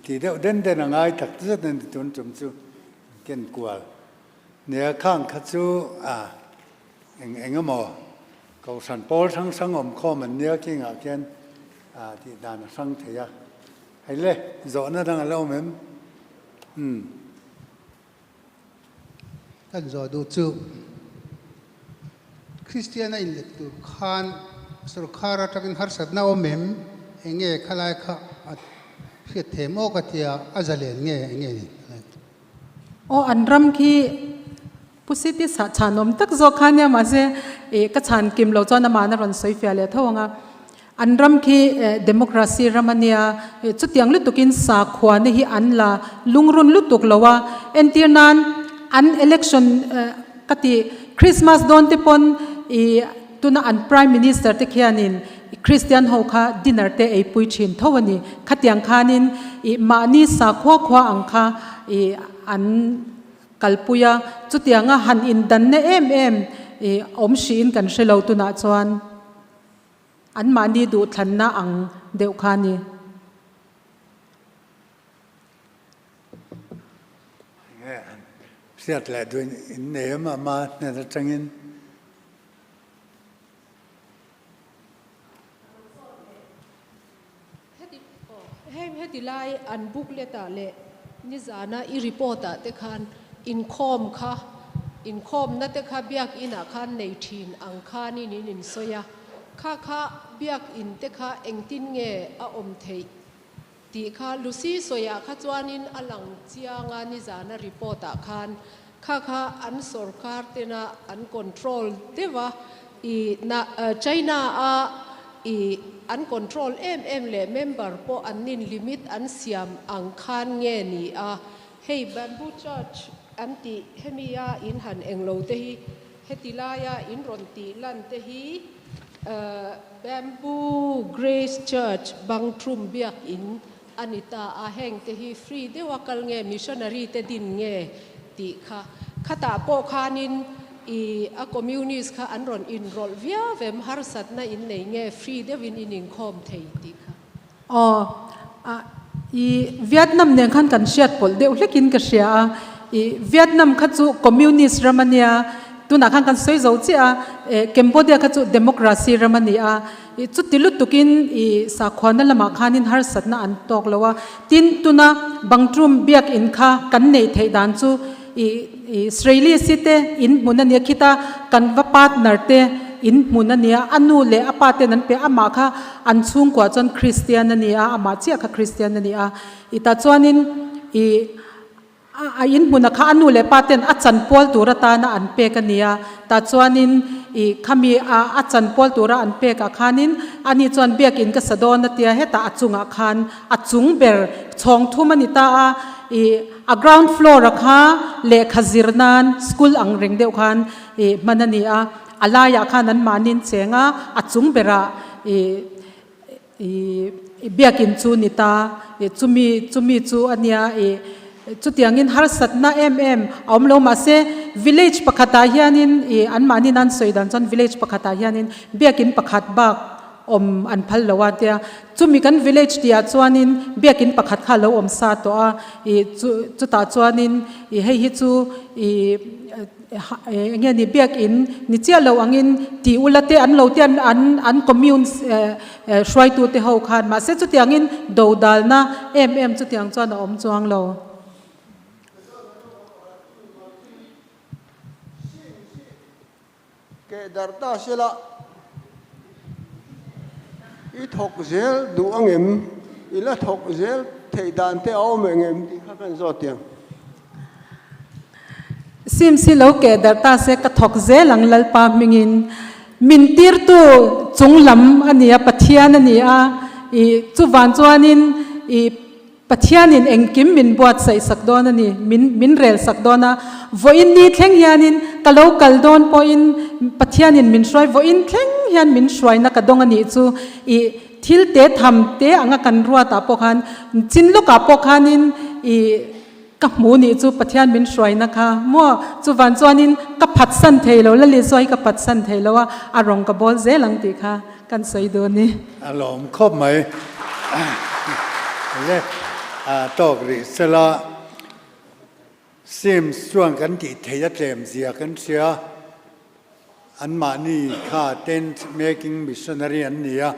ที่เดินง่ายถักจะเดินจนจุ่มจู่เกินกว่าเนี่ยข้างขัดจู่เอ็งก็มอเขาสันปอลทั้งสังอมข้อมันเนี่ยกินเกินที่ด้านสังเทียให้เลยโซน่าดังเราเหมือนท่านจอดูจูคริสเตียนอินเล็กตูขานสุรคาราทักินฮาร์สัตนาอมเอ็มเองเง่ขลายข้าเพื่อเทมโอกติยาอาจารย์เง่เง่โออันรำคีผู้สิทธิศาสตร์ชานมตักโจขานเนี่ยมาเสก็ชานกิมเราจอนามานรอนสอยเฟียเลยเท่าว่าอันรำคีเดโมคราซีรามันเนียจุดยังลุตุกินสาขวานนี่อันละลุงรุนลุตุกละว่าเอ็นตีนันอัน election กติคริสต์มาสโดนเตปอนตุนอัน prime minister เตขียนินคริสเตียนเขาค่ะดินเนอร์เตไอปุยชินทวันนี้ขัดยังขานินมานีสาขวขวาอังคาอันกัลปุยาจุดยังหันอินดันเนอมชีนกันเชลาวตุนาจวนอันมานีดูทันนาอังเดวขานีเสียดแหละด้วยเนื้อมาเนี่ยจังอินเฮติไลอันบุกเลตาเลนิจานะอีรีพอร์ตเตคันอินคอมค่ะอินคอมนั่นเตค่ะเบียกอินาคันในทีนอังคานี่นินโซยาค่ะเบียกอินเตค่ะเองตินเงออมเทตีค่ะลูซี่โซยาค่ะจวนินอลังเจียงานิจานะรีพอร์ตคันค่ะอันสอร์คาร์เตนะอันคอนโทรลเทว่าอีน่าไชน่าอันคอนโทรลเลยเมมเบอร์พออันนินลิมิตอันเสียมอังคารเงี้ยนี่เฮ้ยบัมบูชาร์ชอันที่เฮมียาอินหันเองโลเตฮีเฮติลายาอินรอนตีลันเตฮีบัมบูเกรซเชิร์ชบังทรุมเบียกอินอันิตาแห่งเตฮีฟรีเดวักลเงี้ยมิชชันนารีเตดินเงี้ยตีค่ะข้าตาโปคานินคอมมิวนิสต์ค่ะอันรอนอินโรลวิอาเวมฮาร์สัตน่ะอินในเงี้ยฟรีเดวินอินอินคอมเทติค่ะเวียดนามเนี่ยขันกันเชียดปอลเดี๋ยวเล็กินกันเชียเวียดนามขัดจูคอมมิวนิสต์รามันเนียตัวนักขันสวยเจ้าเจ้าเคมโบเดียขัดจูเดโมคราซีรามันเนียจุดที่ลุตุกินสักวันนั้นละมาขันินฮาร์สัตน่ะอันตอกแล้วว่าตินตัวน่ะบังทรุมเบียกอินค่ะกันในไทยดันจูอิสราเอลีสิเตอินมุนันเนียคิดากันว่าพาร์ทเนอร์เตอินมุนันเนียอันนู้เลอปาเตนั้นเป็นอามาค่ะอันสูงกว่าจนคริสเตียนนันเนียอามาเจียค่ะคริสเตียนนันเนียตาจวนินอินมุนักอันนู้เลปาเตนอัจฉันพอลตัวรัตานะอันเปกันเนียตาจวนินขมีอัจฉันพอลตัวระอันเปกอาคานินอันนี้จวนเบียกินก็สะดอนนัตยาเฮตาอัจจุงอาคารอัจจุงเบอร์ชองทุมันิตาground floor ราคาเลขาซิรนันสคูลอังเริงเดียวกันมันนี่อะไรอยากขานั้นมานินเสียงอัดจุงเบระเบียกินจูนิตาจุมีจูอันเนี้ยจุดอย่างนี้ฮาร์สัตน่าอมโลมาเซ village ปะขัดตาเฮียนินอันมานินันสวยดันจน village ปะขัดตาเฮียนินเบียกินปะขัดบักอันพัลละวันเดียจุมีกัน village เดียจวนินเบียกินปะขัดข้าแล้วซาตัวจุตาจวนินให้ฮิจูเงี้ยนี่เบียกินนิเจียเราอังอินที่อุลเตอันเราเตียนอันคอมมิวน์ช่วยตัวเตะเขาขาดมาเสจุดอย่างอินดูดาลนะจุดอย่างจวนจวงเราเกดาร์ตาเชล่า ít thọc zel đủ anh em ít là thọc zel thầy đàn thế áo mình em thì khác anh rõ tiếng sim si lo ke dar ta se ka thok ze lang lal pa mingin min tir tu chung lam ania pathian ania I chu van chuanin I pathianin engkim min buat sai sak don ani min rel sak dona voin ni thleng hianin kalo kal don po in pathianin min shroi voin thleng hian min shroi na ka dong ani chu I thil te tham te anga kan ruwa ta po khan chin lo ka po khanin I ka mu ni chu pathian min shroi na kha mo chu van chuanin ka phat san theilo la li soi ka phat san theilo a arong ka bol ze lang ti kha kan sei do ni alom khop mai le tok ri sela sim suang kan ti theya tlem zia kan sia an ma ni kha tent making missionary an nia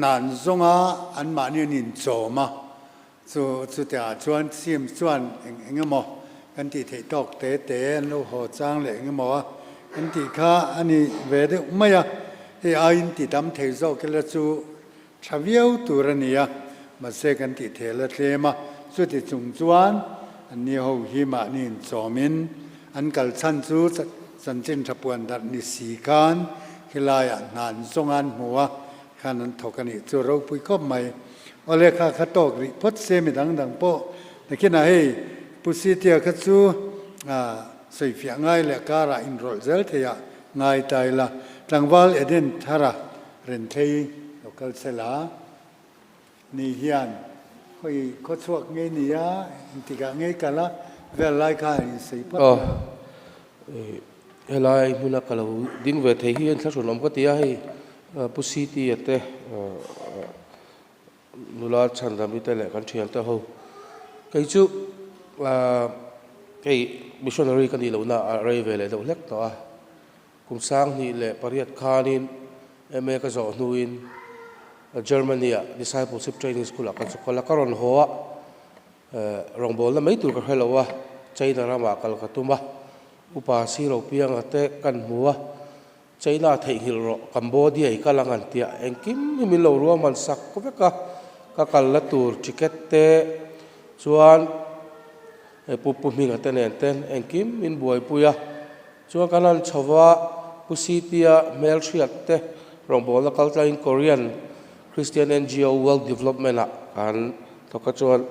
nan zonga an ma ni nin choma chu ta chuan sim chuan engemo kan ti thei tok te no ho chang le engemo kan ti kha ani ve de maya he ain ti dam thei zo ke la chu thaviau turania ma se kan ti thela tlema chu ti chung chuan an ni ho hi ma nin chomin an kal chan chu chan chin thapuan dar ni si kan khilaya nan zongan huwa khanan thokani chu ro pui khop mai ole kha khatok ri phot se mi dang po nakina hei pusitia kha chu sei fia ngai le kara enroll zel theya ngai tai la tlangwal eden thara ren thei local sela ni hian khoi kho chuak nge nia intika nge kala vel lai kha sei pat helai muna kalo din ve thei hian thla ron om ka tia hei pusiti ate nula chandam ite le kan thian ta ho kai chu kai missionary kan lo na rai ve le do lek to a kum sang ni le pariat khanin eme ka zo nuin Germany discipleship training school kan chokola karon hoa rongbol na mai tur ka helawa China rama kal katuma upa si ro piang ate kan huwa China thei hil ro Cambodia I kalangan tia engkim mi lo ro man sak ko ka kal la tur ticket te chuan pu mi ngate nen ten engkim min buai puya chuan kanan chawa pusitia mel thriat te rongbol la kalta in Korean Christian NGO World Development kan thoka chuan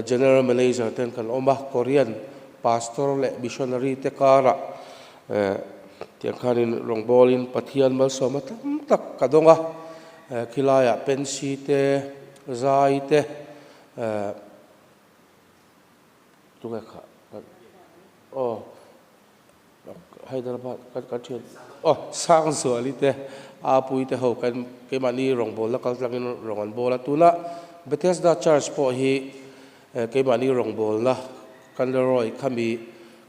general manager ten kan oma Korean pastor le missionary te kara tiang khanin rongbolin pathian mal soma tak kadonga khilaya pensi te zai te tunga kha Hyderabad kan thian sang zuali te apui te ho kan ke mani rongbol la kaltlangin rongan bola tuna Bethesda Church po hi ke mani rongbol la kan roi khami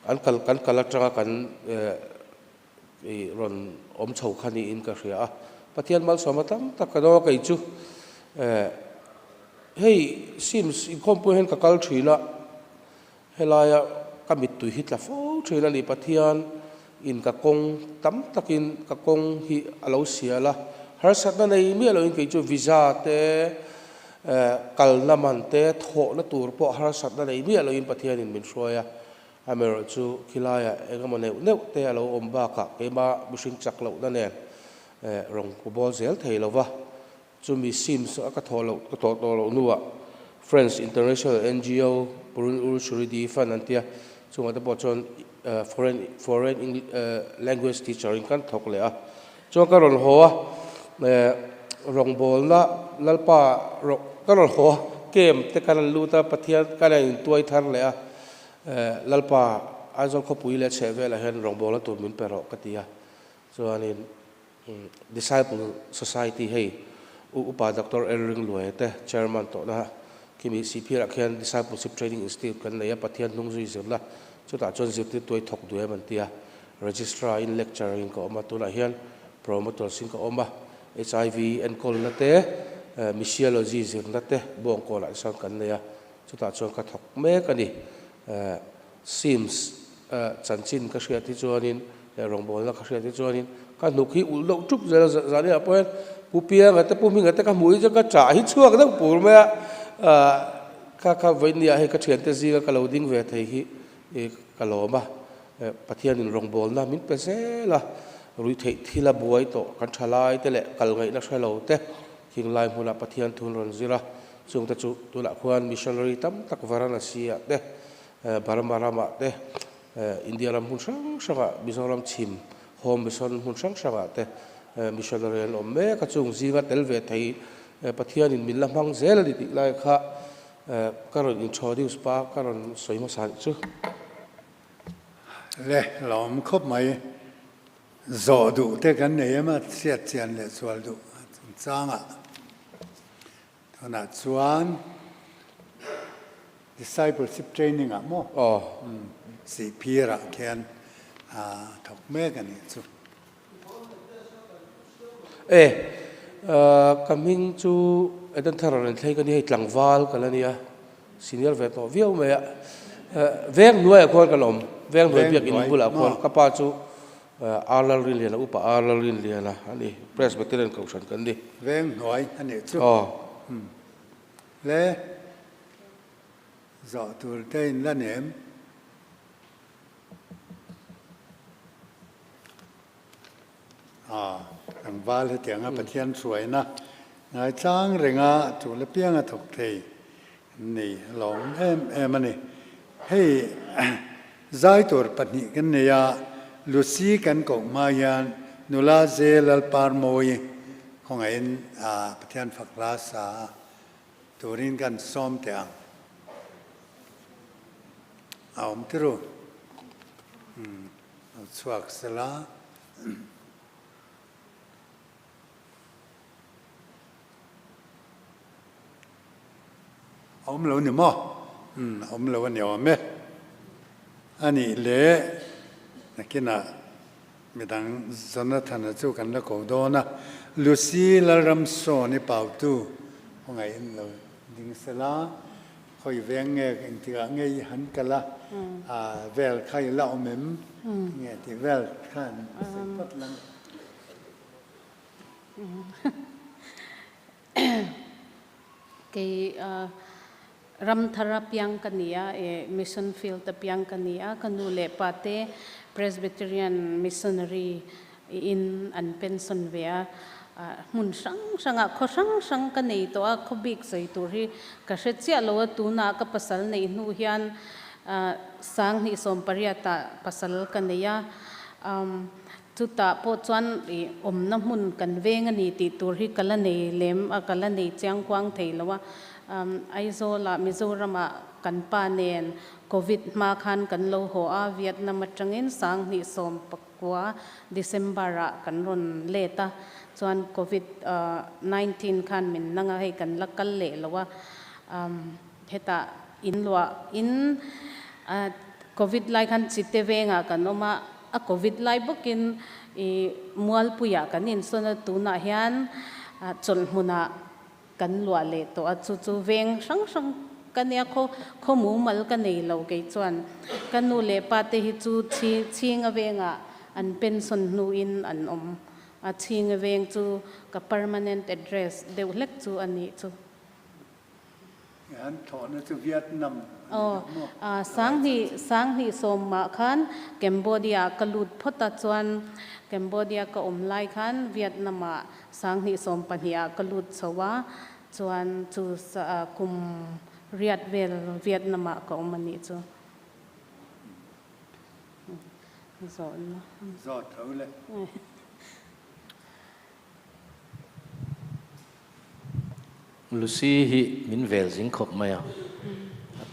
kan kalatanga kan ron om chho khani in ka ria pathian mal somatam takado kai chu hey seems in comprehend ka kal thina helaya kamit tu hitla fo thina ni pathian in ka kong tam takin ka kong hi alo siala har satna nei mi alo in kai chu visa te kal naman te tho na tur po har satna nei mi alo in pathian in min shroya amero chu khilaya engamone neu te alo omba ka ema bushing chaklo na ne rong pobol zel theilowa chu mi sims ka tholo ka to lo nuwa Friends International NGO purun urshuri di fanantia chunga te pochon foreign language teacher in kan thok le a chu ka ron hoa rong bol na lalpa ka ron hoa kem te kan luta pathian kan in tuai thar le a lalpa azol kho pui le cheve la hen rong bol tu min pero katia so anin disciple society hey upa Dr. Erling Luete chairman to na kimi CP rakhian discipleship training institute kan leya pathian nungzui zirla chuta chon zirti toi thok duai mantia registrar in lecturing ko ma tuna hian promoter sing ko oma HIV and kolate missiology zirnate bong ko la sang kan leya chuta chon ka thok me kani seems chanchin ka hria ti chuanin rongbol la ka hria ti chuanin ka nukhi ullo tup zani apoen pupia ngate pumi ngate ka mui ja ka cha hi chuak dang pur me ka voinia he ka thian te zi ka loading ve thei hi e ka loma pathian in rong bol na min pe se la rui thei thila buai to kan thalai te le kal ngai na thalo te king lai hula pathian thun ron zira chung ta chu tu la khuan missionary tam tak varanasi a te barambarama te India ram hun sang sanga Mizoram chim home mission hun sang sanga te missionary an omme ka chung zinga telve thei pathian in min lamang zel di lai kha karon in chodi uspa karon soima san chu le lom khop mai zo du te kan ne ma siat chian le swal du changa thona chuan discipleship training a mo si pira kian thok me kan ni chu coming to edan tharan thei kan hi tlangwal kalania senior vet to viau me veng nuai khol kalom veng nuai biak in bula khol kapa chu arlal rin upa arlal rin liana ani presbyterian kausan kan di veng nuai ani chu le zo tur te in la nem thằng val thì tiếng á pathian suy na ngài trang renga chủ le piang a thok thei ni long em ani hey zai tur patni kan ne ya lucy kan ko ma yan nula zel al par moi khong en pathian phakla sa turin kan som te ang aum tiru chuak sela ông lâu nữa mà ông lâu anh nhiều mấy anh ấy lẽ là cái nào mình đang dân thân là chú cần là cầu đó na Lucy là ram so này bảo tu hôm nay anh lâu đinh sala khơi về nghe cái tiếng nghe hắn cả là về khai lão mềm nghe thì về khai phát lăng cái ram thara piang kania mission field ta piang kania kanu le pate presbyterian missionary in an pension vea mun sanga kho sang ka nei to a khobik sei tur hi ka hre chia lo tu na ka pasal nei nu hian sang ni som pariata pasal ka neya chuta po chuan om na mun kan veng ani ti tur hi kala nei lem a kala nei chiang kwang theilowa aizola mizorama kan pa nen covid ma khan kan lo ho a vietnam atangin sang ni som pakwa december a kan ron leta chuan covid 19 khan min nanga hei kan lakal le lowa heta in lwa in covid lai khan chite venga kanoma a covid lai bokin mual puya kanin sona tuna hian chol huna kan lua le to a chu veng sang kania kho mu mal ka nei lo ke chuan kanu le pa te hi chu ching a venga an pension nu in an om a ching a veng chu ka permanent address de lek chu ani chu an thọ na chu Vietnam sang hi som ma khan Cambodia kalut phota chuan Cambodia ka om lai khan Vietnam a sang hi som pania kalut chawa chuan chu kum riat vel Vietnam a ka om ani chu zot thau le Lucy hi min vel jing khop maya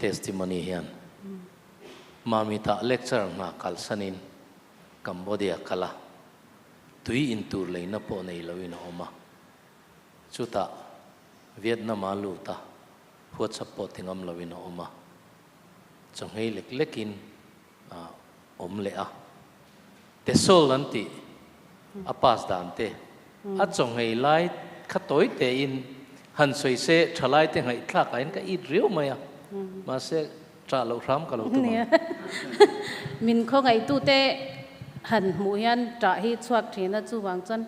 testimony hian mami ta lecture na kalsanin Cambodia kala tui in tur leina po nei loin oma chuta Vietnam alu ta phuat supporting am loin oma changhei lekin om le a tesol anti apas dante a changhei lai khatoi te in han soi se thalai te ngai thla kain ka it riu maya ma se tra lo ram ka lo tu min kho ngai tu te han mu hian tra hi chuak thina chu wang chan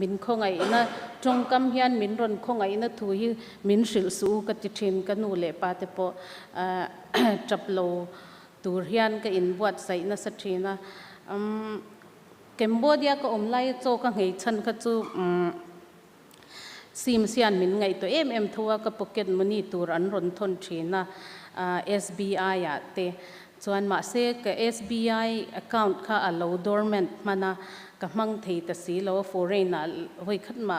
มินคงไงนะจงกำเฮียนมินรอนคงไงนะทุยมินสิลสูกติชินกันนูเลปาเตปอจับโลตูเฮียนก็อินบวชใส่นะสัจนะเกมโบเดียก็อมไล่โจก็ไงฉันก็จูซีมเซียนมินไงตัวทัวก็ปกเก็ตมันนี่ตูรันรอนทนชีนะSBI อ่ะเตส่วนมาเซก SBI account ค่ะอ allow dormant มานะกับมังเทตสีโล foreign น่ะไว้ขึ้นมา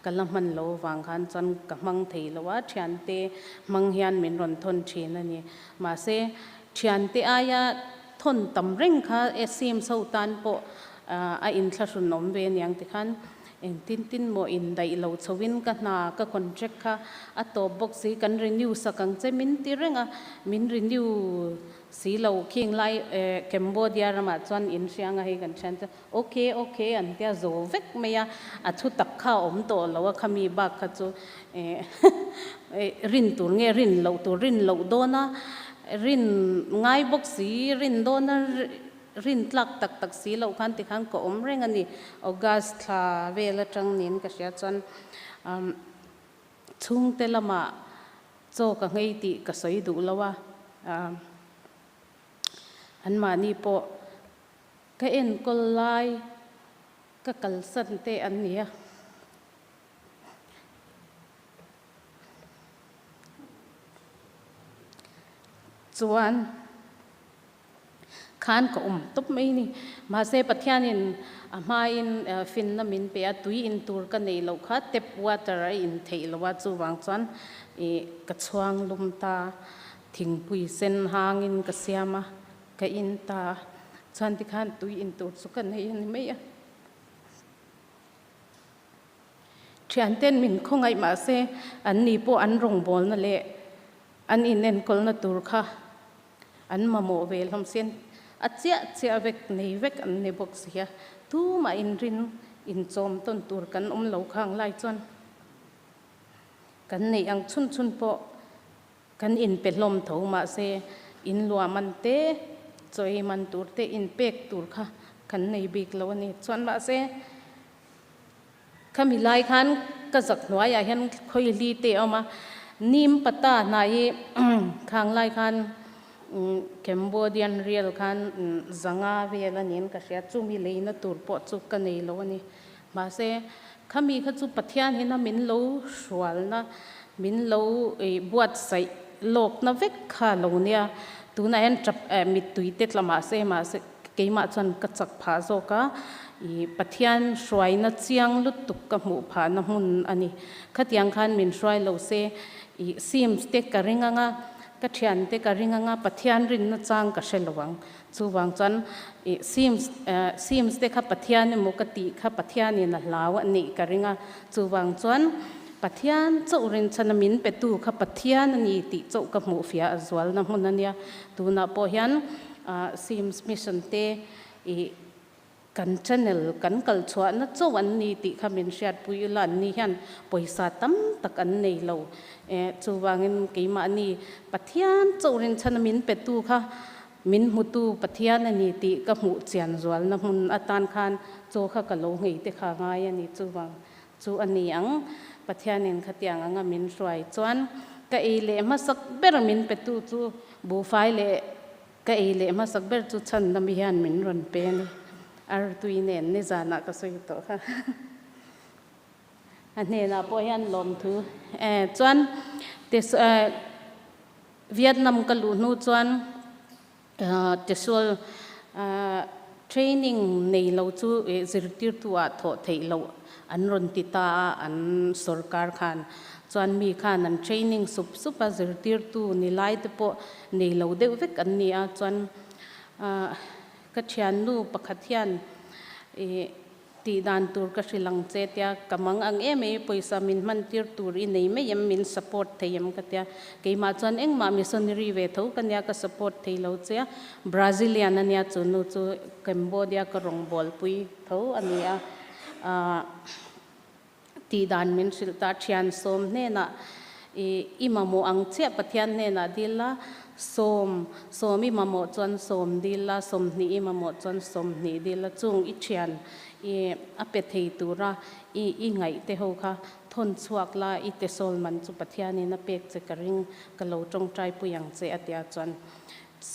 กันละมันโลวางคันจนกับมังเทลว่าเชียนเตมังเฮียนมินรอนทนชีนั่นนี่มาเซเชียนเตอายะทนตำเร่งค่ะซีมเซาตันโปอินทรุนนมเวียนยังติคันตินโมอินได้เราชวินกันนาก็คอนแทคค่ะอัตโตบอกสีกันรีนิวสักครั้งจะมินตีเร่งมินรีนิวสีเราคิงไลเคมโบเดียรามาจวนอินเชียงให้กันฉันจะโอเคอันเดียโจเวกไม่ยาทุตักข้าวอมโตแล้วว่าขมีบักขจูรินตัวเงี้ยรินเราโดนะรินง่ายบอกสีรินโดนะรินลักตักสีเราคันติคันก็อมเร่งอันนี้ออกัสทาเวลจังนินก็เสียจนทุ่งเตลมาโจกังไงติก็สวยดูแล้วว่าอันมานี่ปะก็เอ็นก็ไล่ก็กัลสันเตอันนี้ส่วนขานก็ตุบไม่นี่มาเซปัทยานินมาอินฟินน้ำมินเปียตุยอินตูร์กันในโลกาเต็บวัตระอินเทลวัดจูวังจันกระชวงลุมตาทิ้งปุยเส้นหางอินกระเสียมาก็อินตาจันติขานตุยอินตูร์สุกันในยันไม่อะเชียนเต้นมินคงไงมาเซอันนี้พวกอันรงบอลนั่นแหละอันอินเนนกอลนัตูร์ค่ะอันมาโมเวลทำเส้นอาเจียเวกในเวกอันในบกเสียทูมาอินรินอินโจมต้นตูร์กันเหลาข้างไล่จนกันในอังชุนโปกันอินเป็นลมเถามาเซอินลัวมันเตจอยมันตูร์เตอินเป็กตูร์ค่ะกันในบิกแล้วนี่จนมาเซข้ามีลายคันกระสักหน่วยอย่างเห็นคอยลีเตอมานิมปตาในข้างลายคันเคมโบเดียนเรียลคันจังอาเวลานี้ก็เสียจูมีเลยนะตูร์ปอดจุกกันในโลนี่มาเสข้ามีข้าจูปัทยานเห็นนะมินโลสวลนะมินโลบวชใส่โลกนะเวกข้าโลเนี่ยตัวนั้นเห็นจับมิดตุยเต็ดละมาเสเกี่ยมาจนกระจักผาโซกะปัทยานสวยนะเจียงลุตุกกับหมู่ผานะหุ่นอันนี้ขัดยังคันมินสวยโลเสซิมสเต็กกระริงงะก็เทียนเตกริงงาปัทยานรินนจังก็เชลวังจูวังจันซิมสเตขับปัทยานมุกติขับปัทยานนี่นะลาวนี่กริงาจูวังจันปัทยานเจ้ารินชนมินเปตูขับปัทยานนี่ติเจ้ากับหมู่ฟิอาจวลน้ำมันนั่นเนี่ยตูน่าพอยันซิมส์มิชันเตกันชนลกันกัลชวนัดเจ้าวันนี้ติขมินเชียดปุยลันนี่ฮันปอยสาตั้มตักอันนี้เราจูวังเงินกี่มานี่ปัทยานเจ้าเรินชนมินเป็ดตูค่ะมินมุตูปัทยานนี่ติกับหมู่เจียนจวลน้ำมันอัตานคานโจค่ะกับโลหิตข้างายนี่จูวังจูอันนี้อังปัทยานินขัดยังอังมินสวยจวนก็เอเล่มาสักเบอร์มินเป็ดตูจูบูไฟเล่ก็เอเล่มาสักเบอร์จูชันดำมิฮันมินรอนเป็นอาร์ตุยเนนนี่จานักก็สวยตัวค่ะอันนี้นะพอยันลมถือจวนเทศเวียดนามก็รู้นู่จวนเทศเทรนนิ่งในเราจูจิรติร์ตัวทอเทเราอันรนติตาอันสุรการขันจวนมีขันอันเทรนนิ่งสุปจิรติร์ตัวในไลท์พอในเราเด็กเวกอันนี้จวนก็เชียนนูปขัดยันตีดานตูร์ก็สิลังเจตยากำมังอังไม่ปอยสามินมันตีร์ตูร์อินไม่ไม่ยมินสปอร์ตเทียมกันเตียกี่มาจวนเองมามิสซนีรีเวทูกันยาก็สปอร์ตเทียเราเจ้าบราซิเลียนเนี่ยจูนูจูเคมโบเดียก็รองบอลปุยทูอันนี้ตีดานมินสิลตาเชียนสมเนี่ยนะอิมาโมอังเชียปัทยันเนี่ยนะดีละสมอิมาโมจวนสมดีละสมนี้อิมาโมจวนสมนี้ดีละจุงอิเชียน อเป็ดเทตูระไงเตโฮค่ะทนสวกละเตโซลมันจุปทยานี่นับเป็กจะกระริงกะโลจงใจปุยังเจอเดียจวน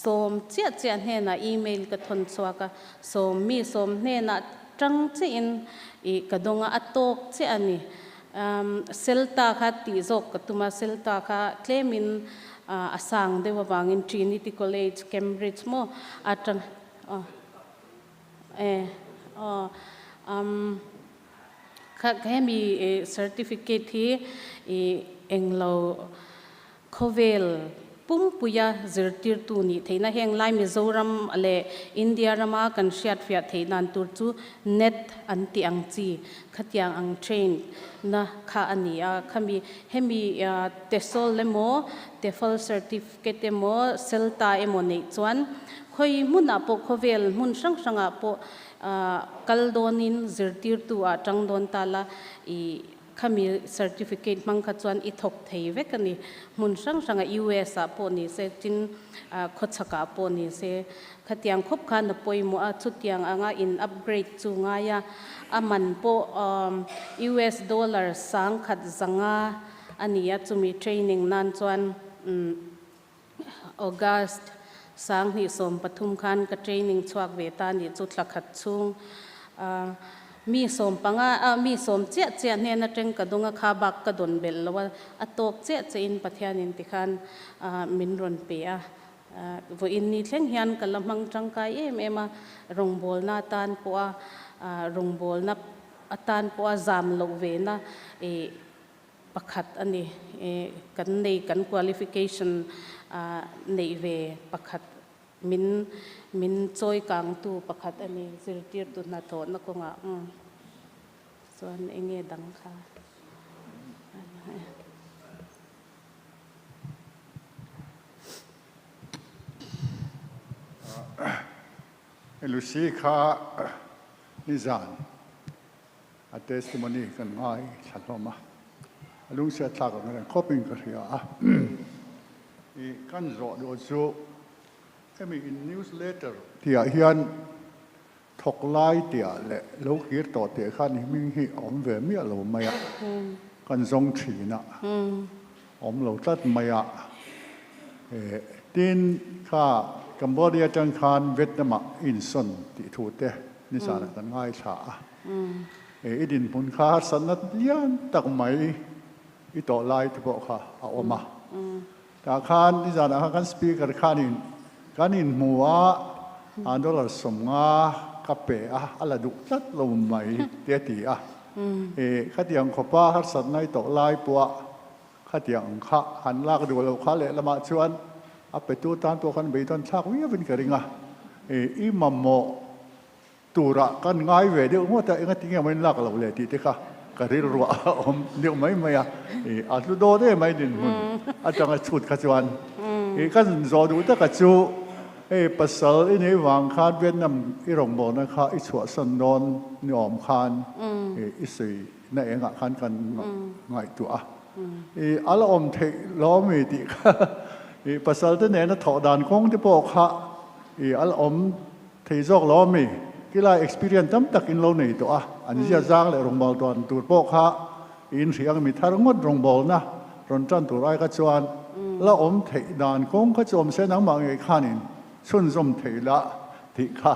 สมเจียนเฮนะอีเมลกับทนสวกะสมมีสมเฮนะจังเจนกระดงอัตโตกเจอันนี้เซลตาค่ะตีจกตุมาเซลตาค่ะเคลมินอาสังเดวบางอิน Trinity College Cambridge โมอาจังแค่มี certificate ที่เองเราโคเวลปุ่มปุยาจิรติร์ตูนี่ที่น่าเฮงไลมิโซรัมอะไรอินเดียรามากันเชียดฟิยที่นันตูจูเน็ตอันที่อังจีขัดยังอังเทรนนะข้าอันนี้ข้ามีให้มีเตโซลเลโมเตฟลเซอร์ติฟิเคตเลโมเซลตาเอโมนี่จวนคอยมุนอาปโคเวลมุนสังอาปกัลโดนินจิรติร์ตูจังโดนตาละข้ามี certificate มังคัดจวนอิทกเทเวกันนี่มุนสังUS ปอนี่เซจินขดสกาปอนี่เซขัดยังคบขันปอยมัวชุดยังอินอัปเกรดจูงายามันปอUS ดอลลาร์สังขัดจังอันนี้จะมี training นั่นจวนออกัสสังหิสมปทุมคันกับ training ชวกเวตานี่จุดละขัดชุงมีสมปังมีสมเจียเนี่ยนะจังกระดงข้าบักกระดนเบลแล้วว่าอตกเจียนปัทยานินติคันมินรอนเปียว่าอินนี่เช่นเฮียนกันละมังจังกายเอ็มรงโบลนาตานปัวรงโบลนับตานปัวจามโลเวนะประคัดอันนี้กันในกัน qualification ในเวประคัดมินจอยกลางตูประคัดอันนี้สิริตุนาโตนักงะส่วนเองดังค่ะลูซี่ค่ะนิจานอัตเตสติมอนีกันง่ายฉันรู้มาลุงเสียทักกันคบเป็นกันเหี้ยกันรอดูจูมีนิวส์เลเตอร์ที่เฮียนทกไล่เดียเละลูกฮีต่อเดียขันมิงฮีอมเวมีอะไรไม่อะกันทรงฉีนะอมเราตัดไม่อะดินข้ากัมพูชาจังคานเวียดนามอินซันที่ถูกเตะนิสานกันง่ายช้าดินพุนข้าสันนัดยันตักไม่อีต่อไล่ที่บอกข้าเอามาแต่คานนิสานกันสปีกเกอร์คานินการอินมัวอันดอลลาร์สมงาคับเปะอะไรดุจัดลมไม่เดียตีขัดยังขบ้าหัดสันในต่อไล่ปัวขัดยังข้าหันลากดูเราข้าเละละมาชวนไปตัวตานตัวกันไปตอนชักวิ่งเป็นกระดิ่งอีมัมโมตัวระกันง่ายเวเดียวว่าแต่เองที่เงี้ยไม่ลากเราเลยทีเดียวค่ะกระดิ่งรัวเดี๋ยวไม่อาจจะโดนได้ไม่ดินหุ่นอาจจะชุดขจวนกันรอดูแต่กระจูภาษาอินี่วางคานเวียดนามอีหลงบอกนะคะอีชัวสันดอนนิอมคานอีสีนั่นเองคานกันง่ายตัวอะไรอมเทล้อมีติภาษาที่ไหนนะถอดด่านคงที่บอกค่ะอะไรอมเทจอกล้อมีกีฬา experience ตั้มตักอินโลนี่ตัวอันนี้จะจ้างเลยหลงบอกตอนตัวบอกค่ะอินเสียงมีทารงดหลงบอกนะรอนจันตัวไรก็ชวนแล้วอมเทด่านคงก็จะอมเส้นน้ำมันไอ้ข้านินชุนสมเทละที่ข้า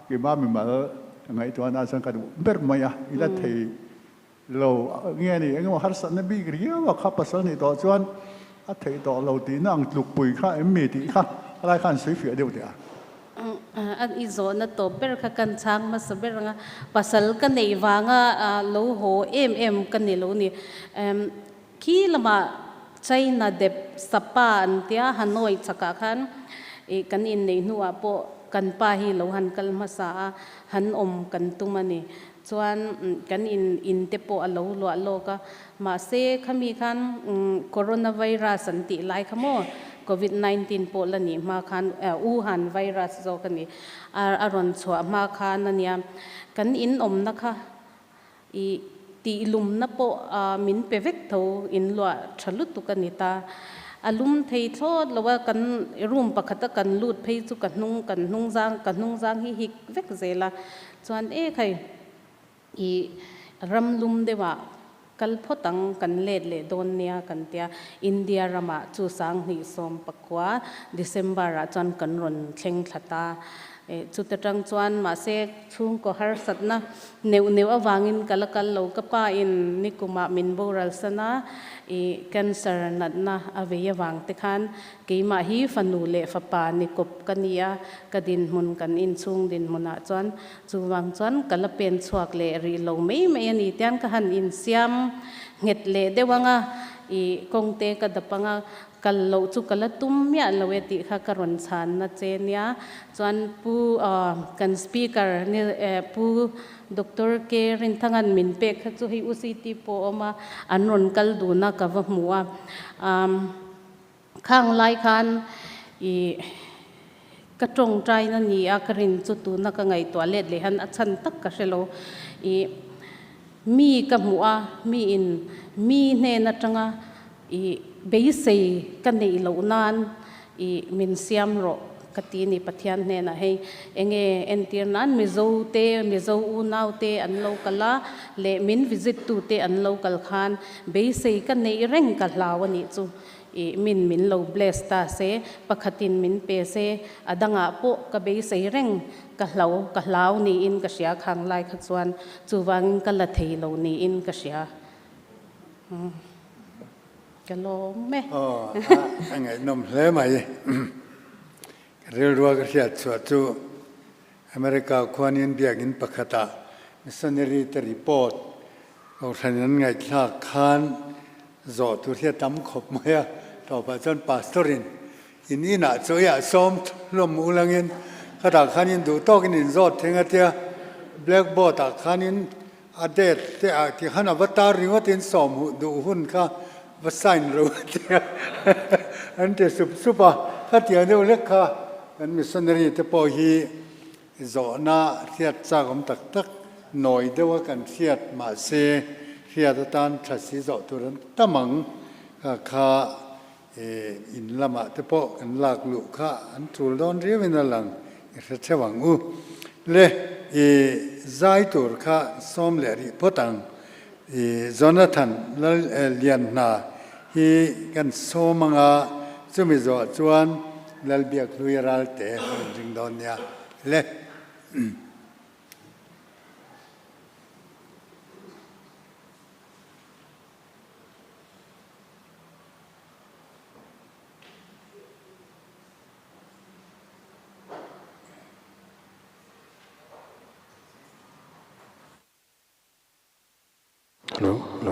กี่บ้ามีมาไงตัวนั้นสังกัดเบิร์มายาอีละเทเราเงี้ยนี่เองว่าฮัสซันนบีกรีว่าข้าภาษานี่ต่อชวนอัฐิต่อเราตีนั่งลุกปุยข้ามีตีข้าอะไรข้าสวยเฟียเดียวเดียวอันอีโซนตัวเบลกันช้างมาสเบลงภาษากันในวางโลโหกันในโลนี่ขี้ละมาใช้นาเดบสปาอันเดียฮันโนยสักขันกันอินในหัวโปกันปาฮีโลหันกัลมาสาหันอมกันตุมันนี่ส่วนกันอินเตโปอโลโลโลก็มาเซขมีคันโคโรนาไวรัสสันติไลขโมโควิด-19 โปละนี่มาคันอู่ฮันไวรัสโซกันนี่อารอนชัวมาคันนั่นเนี่ยกันอินอมนะคะตีลุมนับโปมินเปเวกโตอินลัวฉลุตุกันนิตาอารมณ์ไทยทอดแล้วว่ากันรุ่มปะขัดกันลูดเพย์จุกันนุ่งจางฮิฮิกเวกเซล่าส่วนใคร อีรำลุมเดว่ากัลพอตังกันเลดเลโดนเนียกันเตียอินเดียรามาจูสังหิสมปกว่าดิเซมบาร์จนกันรนเชงขตาจุดจังจวนมาเสกช่วงก็ฮาร์สัตนะเนวอวางินกัลกัลโลกป้าอินนิกุมามินโบรัลสนะแคนเซอร์นัดนะอวัยวางติคันกีมาฮีฟันูเลฟปานิกบกันเนียกดินมุนกันอินซุงดินมุนาจวนจูวังจวนกัลเป็นสวกเลรีโลไม่ยันอีเตียนกันอินเซียมเง็ดเลเดวังกงเตกดับงกัลโลจุกัลตุ้มเมียลเวติข้ากรณชานนัเจเนียจวนผู้กันสปีกเกอร์เนี่ยผู้ดร.เกรินทั้งอันมินเปกจุให้อุสิติโปอมาอันนนกัลดูนักวัมัวข้างไล่คันกระจงใจนั่นนี่อากรินจุตุนักไงตัวเล็ดเลยฮันอัชันตักกะเชโลมีกับมัวมีอินมีเนนัจังะเบยเซกันในเหล่านานมินเซียมโรกตีนี่ปัทยันเนนะให้เองเอ็นตีนั้นมิโซเตมิโซอูนาวเตอันโลกละเลมินวิจิตตูเตอันโลกลคานเบยเซกันในเร่งกัลาวนี่จูมินโลเบลสตาเซปกตินมินเปเซอดังอาโปกเบยเซเร่งกัลาวนี่อินกษยาขังไลขจวนจูวังกัลเทโลนี่อินกษยากันลมไหมไงนมเลยไหมเรื่องรัวกระเสียดสวดจูอเมริกาควรยินเบียกินปกติมิสเนรีตรีพอร์ตเราท่านนั้นไงท่าคานจอดตัวที่ตั้มขบมาต่อไปจนปาสตอรินอินนี่น่ะจะอยากซ้อมลมอุลังยินขณะคานินดูโตกินจอดเทงเตียแบล็กบอร์ดคานินอเดตที่ขณะวัตตาริวัตินสอมดูหุ่นค่ะวัสัยรู้เตียอันเดสุปะถ้าเตียนเดียวเล็กค่ะอันมิสเนรีที่พอฮีจอน่าเสียดจากผมตักหน่อยเดียวกันเสียดมาเซเสียดตานชัดสีจอตัวนั้นตั้มังข้าอินละมาที่พอกันหลากลุข้าอันทูลดอนเรียวินาลังเสียเชวังอูเล่ใจตัวข้าซ้อมเลรีพอตังจอนาธานเลียนนาฮีกันซ้อมังอาจุมิจอจวนลลเบียกลุยรัลเตจิงดอนยาเล่ฮัลโหล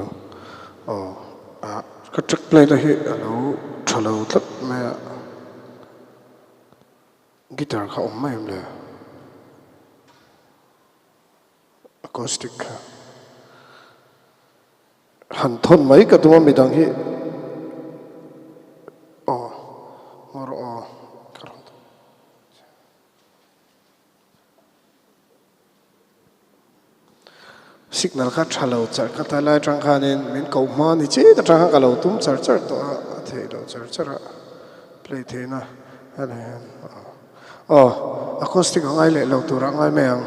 ก็จักเลยนะฮิฮัลโหลทะเลาะตักแม่กีตาร์เขาอมไม่เลยอะคูสติกหันทนไหมกับตัวไม่ดังฮิมารคารันต์สิกนัลคัดฮัลโหลจัดกัตลายจังคันินมินเก่ามานี่เจ๊แต่จังฮัลโหลตุ้มจัดตัวเทโลจัดเพลย์เทนะอะไรอะคูสติกของไอเล่เราตัวรังไอแมง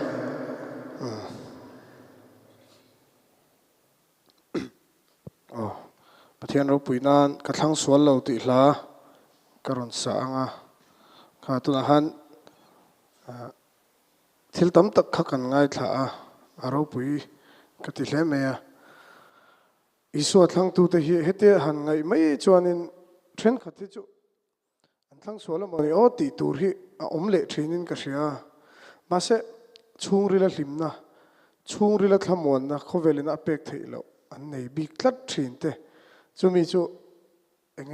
ประเทศเราปุยนานกระทั่งสวนเราติลากระรอนสางข้าตุนหันทิลตั้มตักขักันง่ายท่าเราปุยกติเลเมียอิสวดทั้งตัวเฮียเฮตหันไงไม่จวนินเทรนขัดที่จุทั้งสวนเราไม่ติตัวฮีอมเละเทรนินก็เสียมาเสช่วงริลลิมนะช่วงริลทำวันนะเขาเวลินอเปกเทเราอันไหนบิกลัดเทรนเตจูมีจูเอง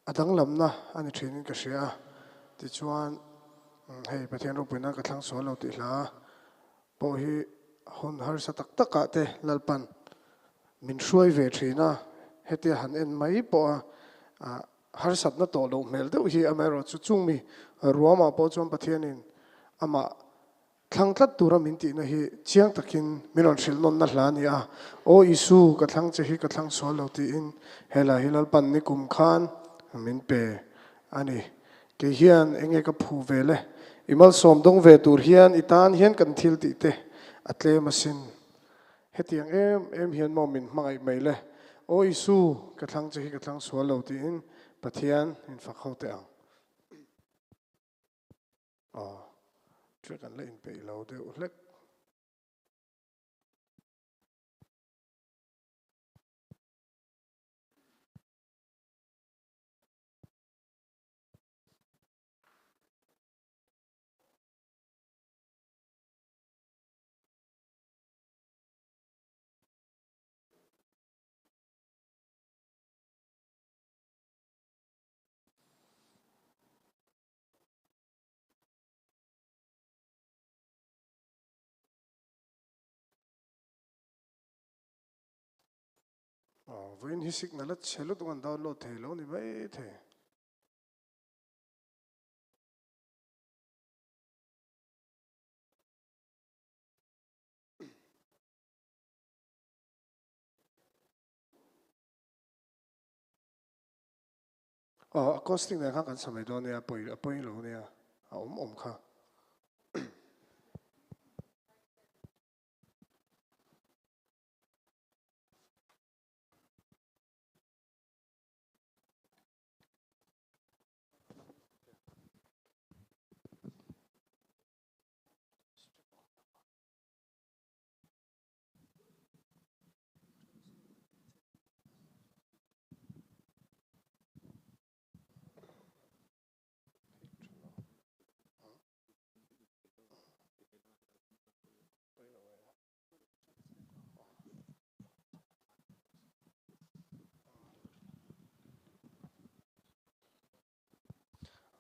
อดังลำนะอันนี้เทรนินก็เสียที่ชวนให้ประเทศเราเป็นนักทั้งสวนเราติดละพอฮีคนหาสตักตะกะเตลลปันมินช่วยเวทีนะเฮติหันเอ็นไม่พอหาสัตว์นั่นโตลงเมลเดียวฮีอเมริกาจุ่มมีรัวมาพอจนประเทศนี้อามาทั้งทัดตัวเรามินตีนะฮีเชียงตะกินมิลอนชิลนนนั่นหลานี่โออิสูกับทั้งเจฮีกับทั้งสวนเราตีอินเฮลาฮิลลปันนิกุมขานมินเปอันนี้เกี่ยนเองกับผู้เวลอิมัลสมดงเวตูเฮียนอิตานเฮียนกันทิลติเต อัตเลมาสินเฮตียงเฮียนมอมินมังไอไม่เลยโอ้ยสู้กระทั่งจะให้กระทั่งสวนเหล่าที่อินปะเทียนอินฝักเขาเตียงอ๋อช่วยกันเล่นไปเราเดี๋ยวเล็กอ๋อวันนี้สิกนั่นแหละเชลุตัวกันดาวน์โหลดเทแล้วนี่ไม่เทอ๋อคอสติ้งเนี่ยข้างกันสมัยตอนเนี่ยป่วยหลงเนี่ยค่ะ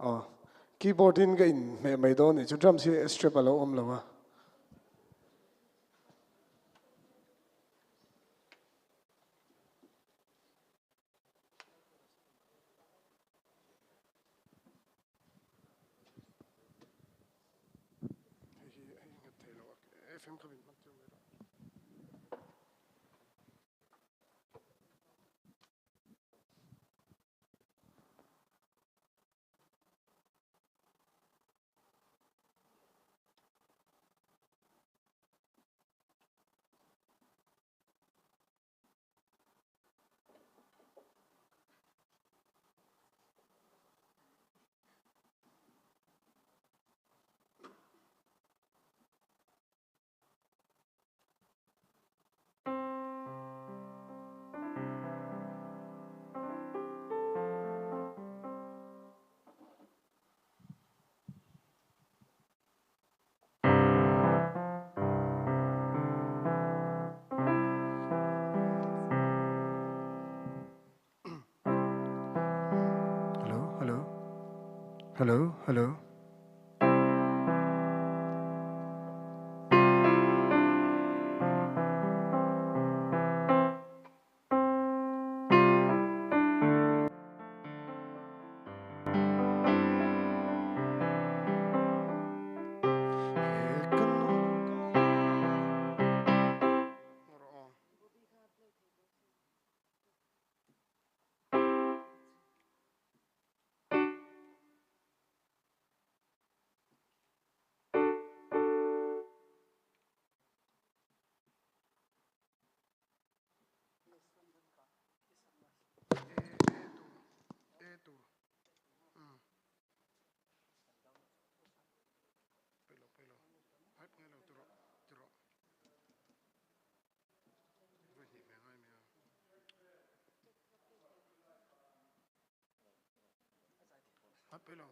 อ๋อคีย์บอร์ดอินก็อินไม่โดนนี่จุดจำสิสเตรปอะไรแล้ววะฮัลโหลฮัลโหลไปแล้ว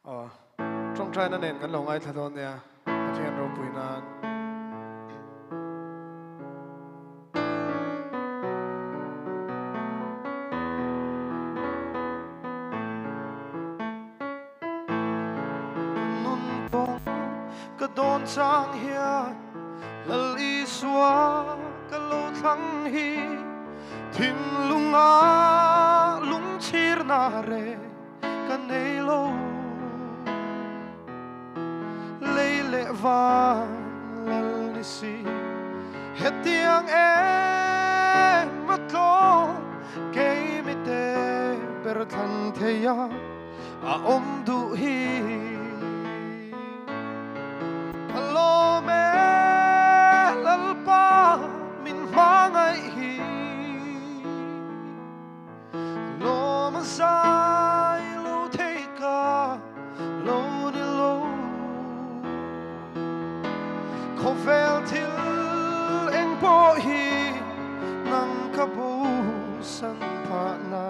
อ๋อตรงใจนั่นเองกันลงไอ้ทะเลเนี่ยประเทศเราปุยนานโดนจางเฮียลลีสวากะโลทั้งฮีทิมลุงอาลุงชีร na re kan nei lo le van lal ni si hetiang matlo kay mi te per than theya a du hi alo me lal pa min mangai hi lo ma sai lo te ka lo ni lo ko vel til eng po hi nang ka bu san pa na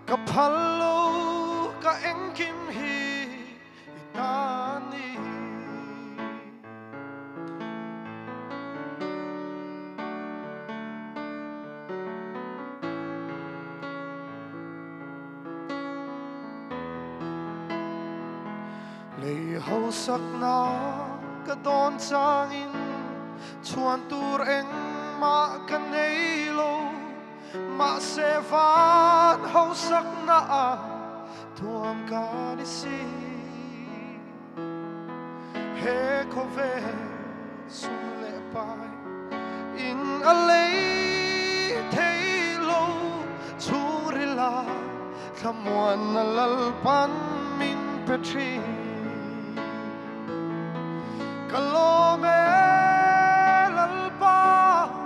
ka phalo ka eng kim hi itani le ho sak na ka don chang in chuan tur eng ma kan nei lo ma se van ho sak na a tuam ka ni si he ko ve sun le pai in a lei thei lo chung ri la thamuan na lal pan min petri kalome lalpa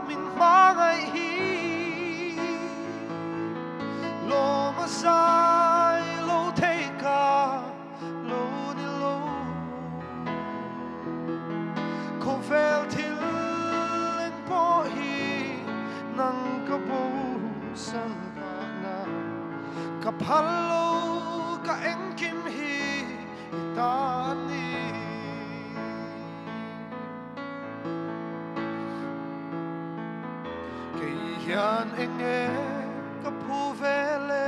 min mangai hi lo masai lo theka lo ni lo ko vel til en po hi nang ka bo san pa na ka phalo ka eng kim hi itani hian enge ka phu vele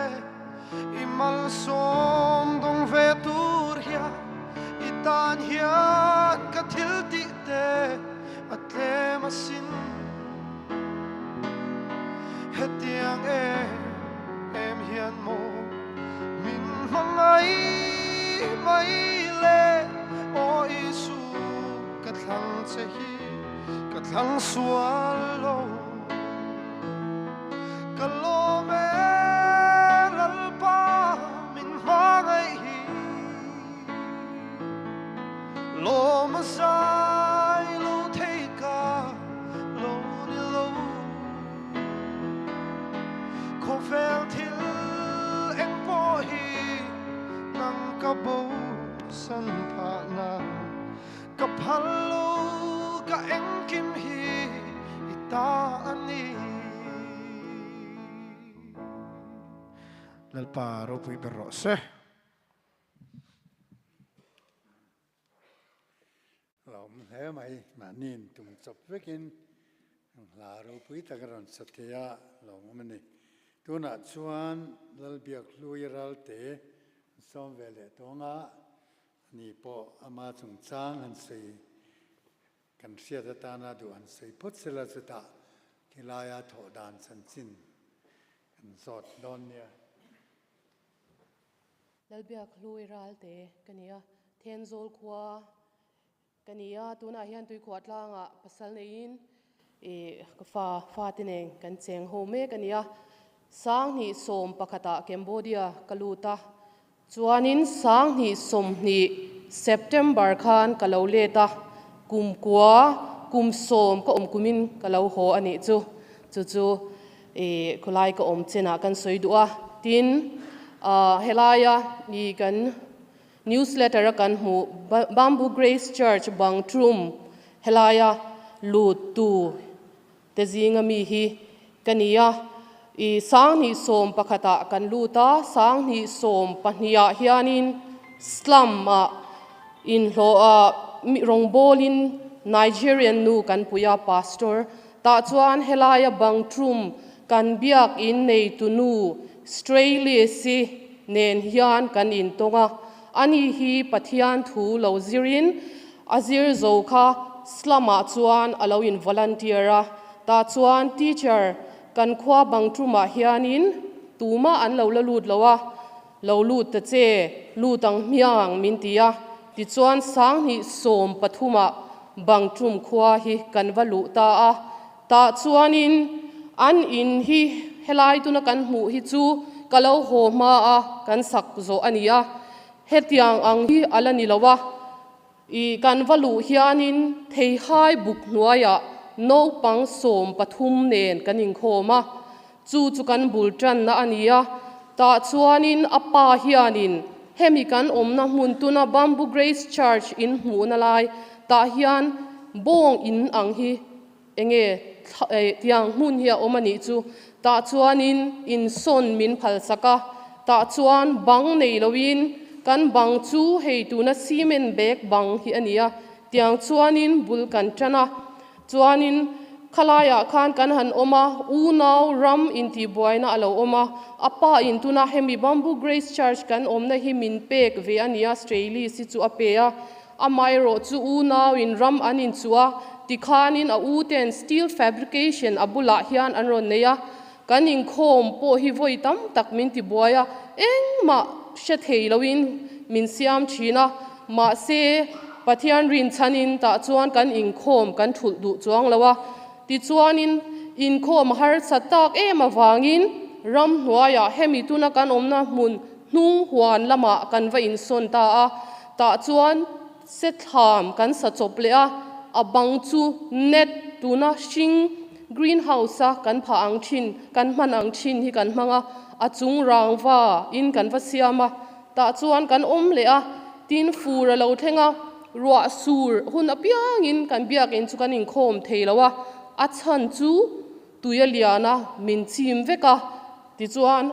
imal som dong ve tur hia itan hian ka thil ti te atle masin hetiang em hian mo min mangai mai le o isu ka thlang che hi ka thlang sualo kalome lalpa min mangai hi lo masai lo theka lo ni lo ko vel til eng po hi nang ka bo san pa na ka phalo ka eng kim hi ita ani lalpa ro pui berro se lòng thế mày mà nhìn tung chụp với kinh là rồi pui ta cái rắn sắt kia lòng mình này tu nãy chuan lal biak lui ral te som về lệ tonga ni po ama chung chang han sei kan sia ta na du han sei pot sela ta kilaya tho dan san chin kan sot don nia lalbiak lui ralte kania tenzol khwa kania tuna hian tui khwa tlanga pasal nein ka fa tineng kan cheng ho me kania sang ni som pakhata Cambodia kaluta chuanin sang ni som ni September khan kaloleta kumkwa kum som ko kumin kalo ho ani chu khulai ko chena kan soidua tin helaya ni kan newsletter kan hu Bamboo Grace Church Bangtrum helaya lut tu te zinga mi hi kania i sang ni som pakhata kan luta sang ni som pahnia hianin slum in lo rongbolin Nigerian nu kan puya pastor ta chuan helaya Bangtrum kan biak in nei tunu Australia si nen hian kan in tonga ani hi pathian thu lo zirin azir zo kha slama chuan alo in volunteera ta chuan teacher kan khwa Bangtruma hianin ตูมาอันเราละลูดแล้ววะเราลูดแต่เจลูดังเมียงมินตียติจวนสังหิสมปฐุมะบังจุมขวาหิกันวลุตาตาจวนินอันอินหิเฮลายตุนกันหูหิจูกะเลาโหมากันสักโซอันนี้เฮติยังอังหิอัลนิลวะอีกันวลุฮิอานินเทหายบุกนัวยะโนปังสมปฐุมเนนกันอิงโคมาจูกันบุลจันนะอันนี้ตาจวนินอปาฮิอานินเฮมิกันอมนะมุนตุนะบัมบูเกรซชาร์จอินหูนาลายตาฮิอันบงอินอังฮิเองyang mun hi omani chu ta chuanin in son min phal saka ta chuan bang nei lowin kan bang chu hei tu na cement bag bang hi ania tiang chuanin bul kan tana chuanin khalaya khan kan han oma u naw ram in ti boina alo oma apa in tuna hemi bamboo grace church kan omna hi min pek ve ania australia si chu apea amai ro chu u naw in ram anin chuwa tikhanin a uten steel fabrication abula hian anron neya kanin khom po hi voi tam tak min ti boya engma she theilowin min siam thina ma se pathian rin chanin ta chuan kan in khom kan thul du chuang lawa ti chuanin in khom har satak ema wangin ram hnuaya hemi tuna kan omna mun hnung huan lama kan va in son ta chuan set ham kan sa chop le abang chu net tuna shing greenhouse kan pha ang thin kan man ang thin hi kan manga achung rangwa in kan va siama ta chuan kan om le tin fur lo thenga ruwa sur hun apiang in kan biak in chu kan in khom theilawa a chan chu tuya liana min chim veka ti chuan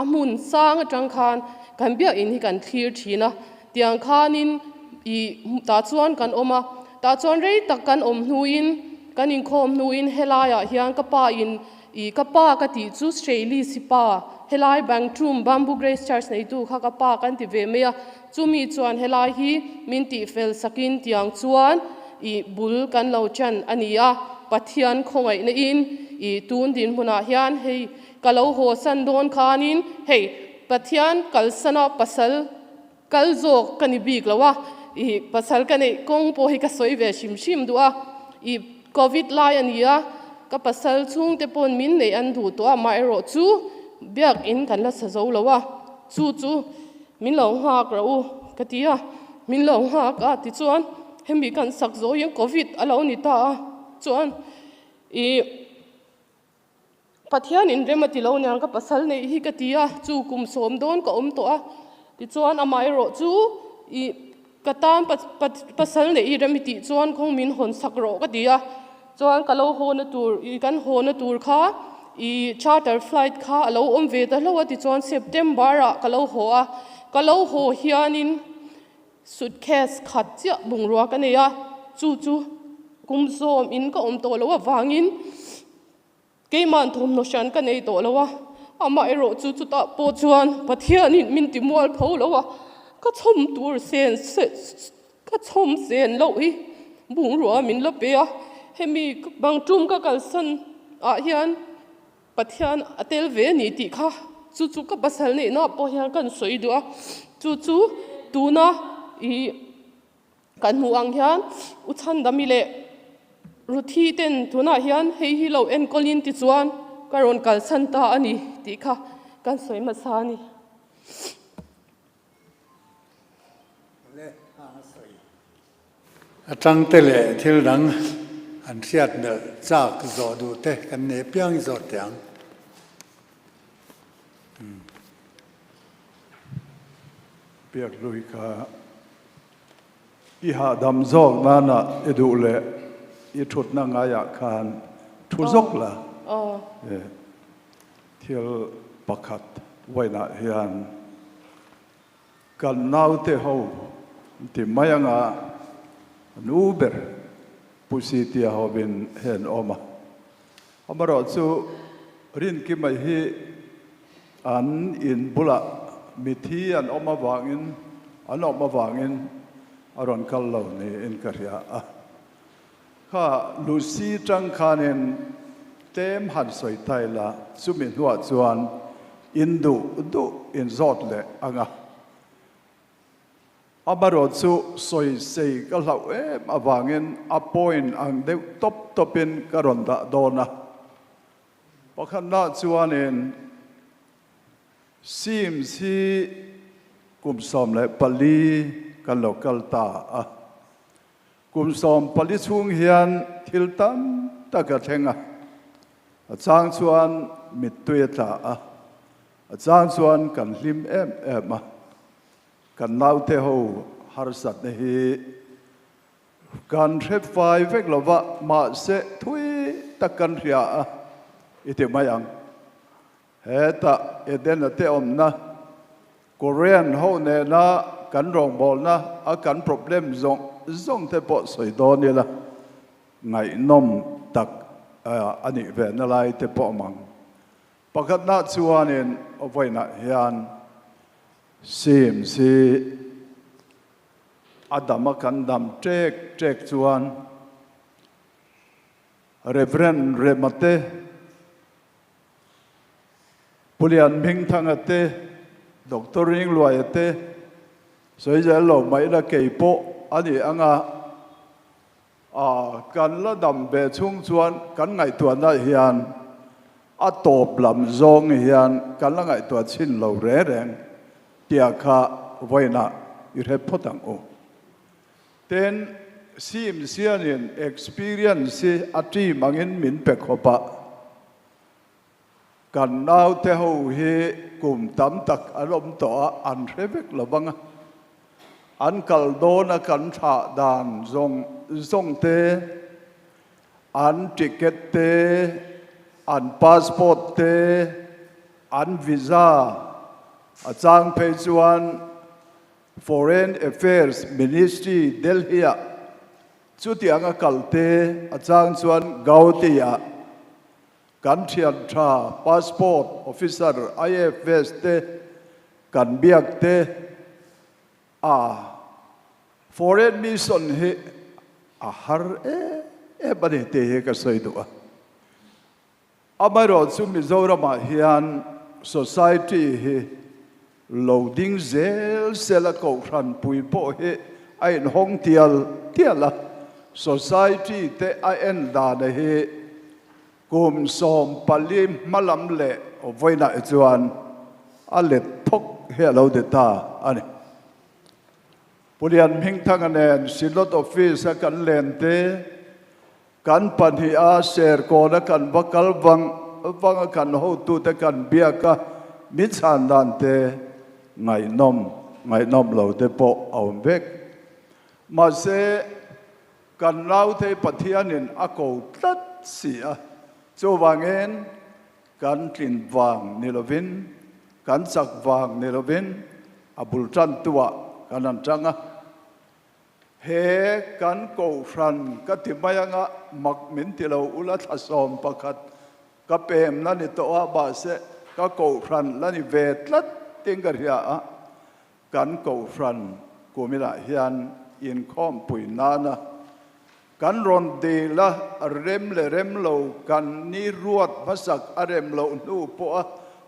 amun sang atang khan kan biak in hi kan thlir thina tiang khanin I ta chuan kan oma ta chuan rei tak kan om hnuin kan in khom hnuin helaya hian ka pa in I ka pa ka ti chu Australia sipa helai bangtrum bamboo grace church nei tu kha ka pa kan ti ve meya chumi chuan helai hi min ti fel sakin tiang chuan I bul kan lo chan ania pathian khongai na in I tun din huna hian hei kalo ho san don khanin hei pathian kalsana pasal kalzok kanibik lawa I pasal kane kong po hi ka soi ve shim dua I covid lai ania ka pasal chung te pon min nei an du to mai ro chu biak in kan la sa zo lawa chu min lo ha kra u ka tia min lo ha ka ti chuan hemi kan sak zo yang covid alo ni ta chuan I pathian in remati lo nyang ka pasal nei hi ka tia chu kum som don ka om to ti chuan amai ro chu I katam pasal nei remiti chuan khong min hon sakro ka dia chuan kalo hona tur I kan hona tur kha I charter flight kha alo om ve ta lo ti chuan september kalo ho hianin suitcase khat chia bungrua ka neya chu kum som in ka om to lo wangin keiman thom no shan ka nei to lo ama ero chu ta po chuan pathian in min ti mual pho lo ka chom tur sen ka chom sen lo hi bungrua min lo pe hemi bang tum ka kalsan hian pathian atel ve ni ti kha chu ka basal nei na po hian kan soi du chu tu na I kan mu ang hian uchan dami le ruthi ten tuna hian hei hi lo en kolin ti chuan karon kalsan ta ani ti kha kan soi ma sa ni atang tele thil dang an siat na chak zo du te kan ne piang zo tiang piak lui ka I ha dam zok nana edu le I thut na nga ya khan thu zok la thil pakhat waina hian kan nau te ho ti mayanga nuber pusi ti ho bin hen oma amaro chu rin ki mai hi an in bula mithi an oma wangin aron kallo ni in karya kha lucy tang khanen tem han soi tai la sumin huwa chuan in du in zot le anga abarot chu soi sei ka lau awangin appoint ang de topin karonda dona pakhanna chuanin sim si kum som le pali kan local ta kum som pali chung hian thil tam taka thenga chang chuan mit tueta chang chuan kan hlim em kan naute ho har sat ne hi kan rep fai vek lova ma se thui takan ria ite mayang heta eden ate omna korean ho ne na kan rong bol na a kan problem zong te po soi do ni la ngai nom tak ani ve na lai te po mang pakat na chuanin ovoina hian sim si adama kan dam trek chuan reverend remate pulian ming thangate doctor ring luayate soija lo mai la keipo ani anga kan la dam be chung chuan kan ngai tuan na hian a top lam zong hian kan la ngai tua chin lo re reng tia kha voina i re photang o ten sim sianin experience ati mangin min pe khopa kan nau te ho hi kum tam tak alom to an revek lobanga an kal dona kan tha dan zong te an ticket te an passport te an visa achang pe chuan foreign affairs ministry delhi chuti anga kalte achang chuan gautia kan thian tha passport officer ifs te kan biak te foreign mission he har bani te he ka soidu amaro chu Mizoram hian society he loading zel sela ko ran pui po he ain hong tiala society te en da de he kum som palim malam le voina chuan ale thok he lo de ta ani pulian ming thanganen silot office kan lente kan pan hi a share ko na kan bakal wang kan ho tu te kan biaka mi chan dan te ngai nom lo te po aum vek ma se kan lau te pathianin a ko tlat sia chu wangen kan tlin wang nilovin kan sak wang nilovin abul tran tua kanan changa he kan ko fran ka timayanga mak min tilo ula thasom pakhat ka pem na ni to ba se ka ko fran la ni vet lat tingaria kan ko fran kumila hian in khom pui nana kan ron de la rem lo kan ni ruat pasak arem lo nu po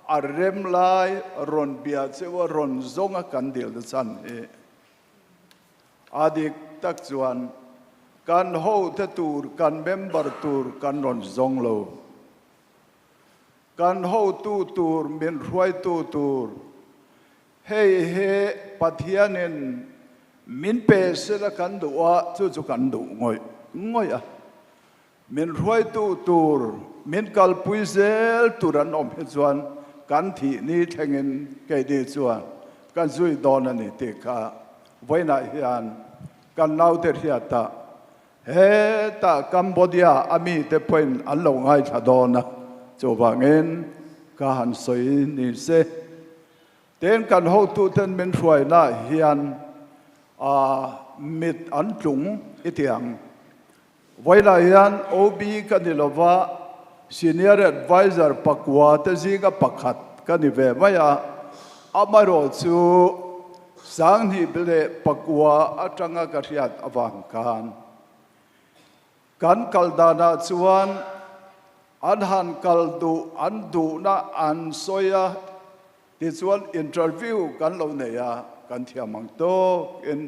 arem lai ron bia chewa ron zonga kan dil da chan e adik tak chuan kan ho te tur kan member tur kan ron zong lo kan ho tu tur min ruai tu tur he pathianin min pe se la kan du chu kan du ngoi min ruai tu tur min kal pui zel turan om he chuan kan thi ni thengin ke di chuan kan zui don ani te kha voina hian kan nau te hiata he ta Cambodia ami te point an lo ngai thadona chu wangen ka han soi ni se ten kan ho tu ten min ruai na hian mit an tlung itiang voina hian OB kanilova senior advisor pakwa te zinga pakhat kanive maya amaro chu sang hi bele pakwa atanga kariat awang kan kaldana chuan an han kaldu an du na an soya ที่ส่วนอินเทอร์วิวกันเราเนี่ยกันเทียมังโตอิน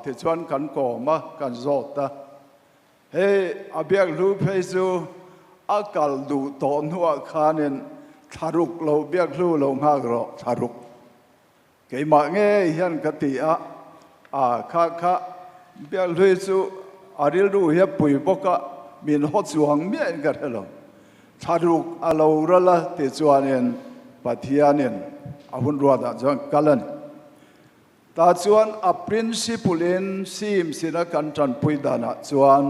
ที่ส่วนกันก่อมากันโจตะเฮ้อเบียกรูเพซูอากาศดูตอนหัวขานินทารุกเราเบียกรูเราหากรอทารุกเกี่ยมาเงี้ยยันกติข้าเบียกรูซูอาริลรูเฮียปุยบกะมินฮอดสวงเมียนกันเหรอทารุกอาเราระละที่ส่วนนินปัทยานินอาวุธรัวดาจังกัลันตาส่วนอัปรินซิปุลินซิมสินักันจันปุยดานะส่วน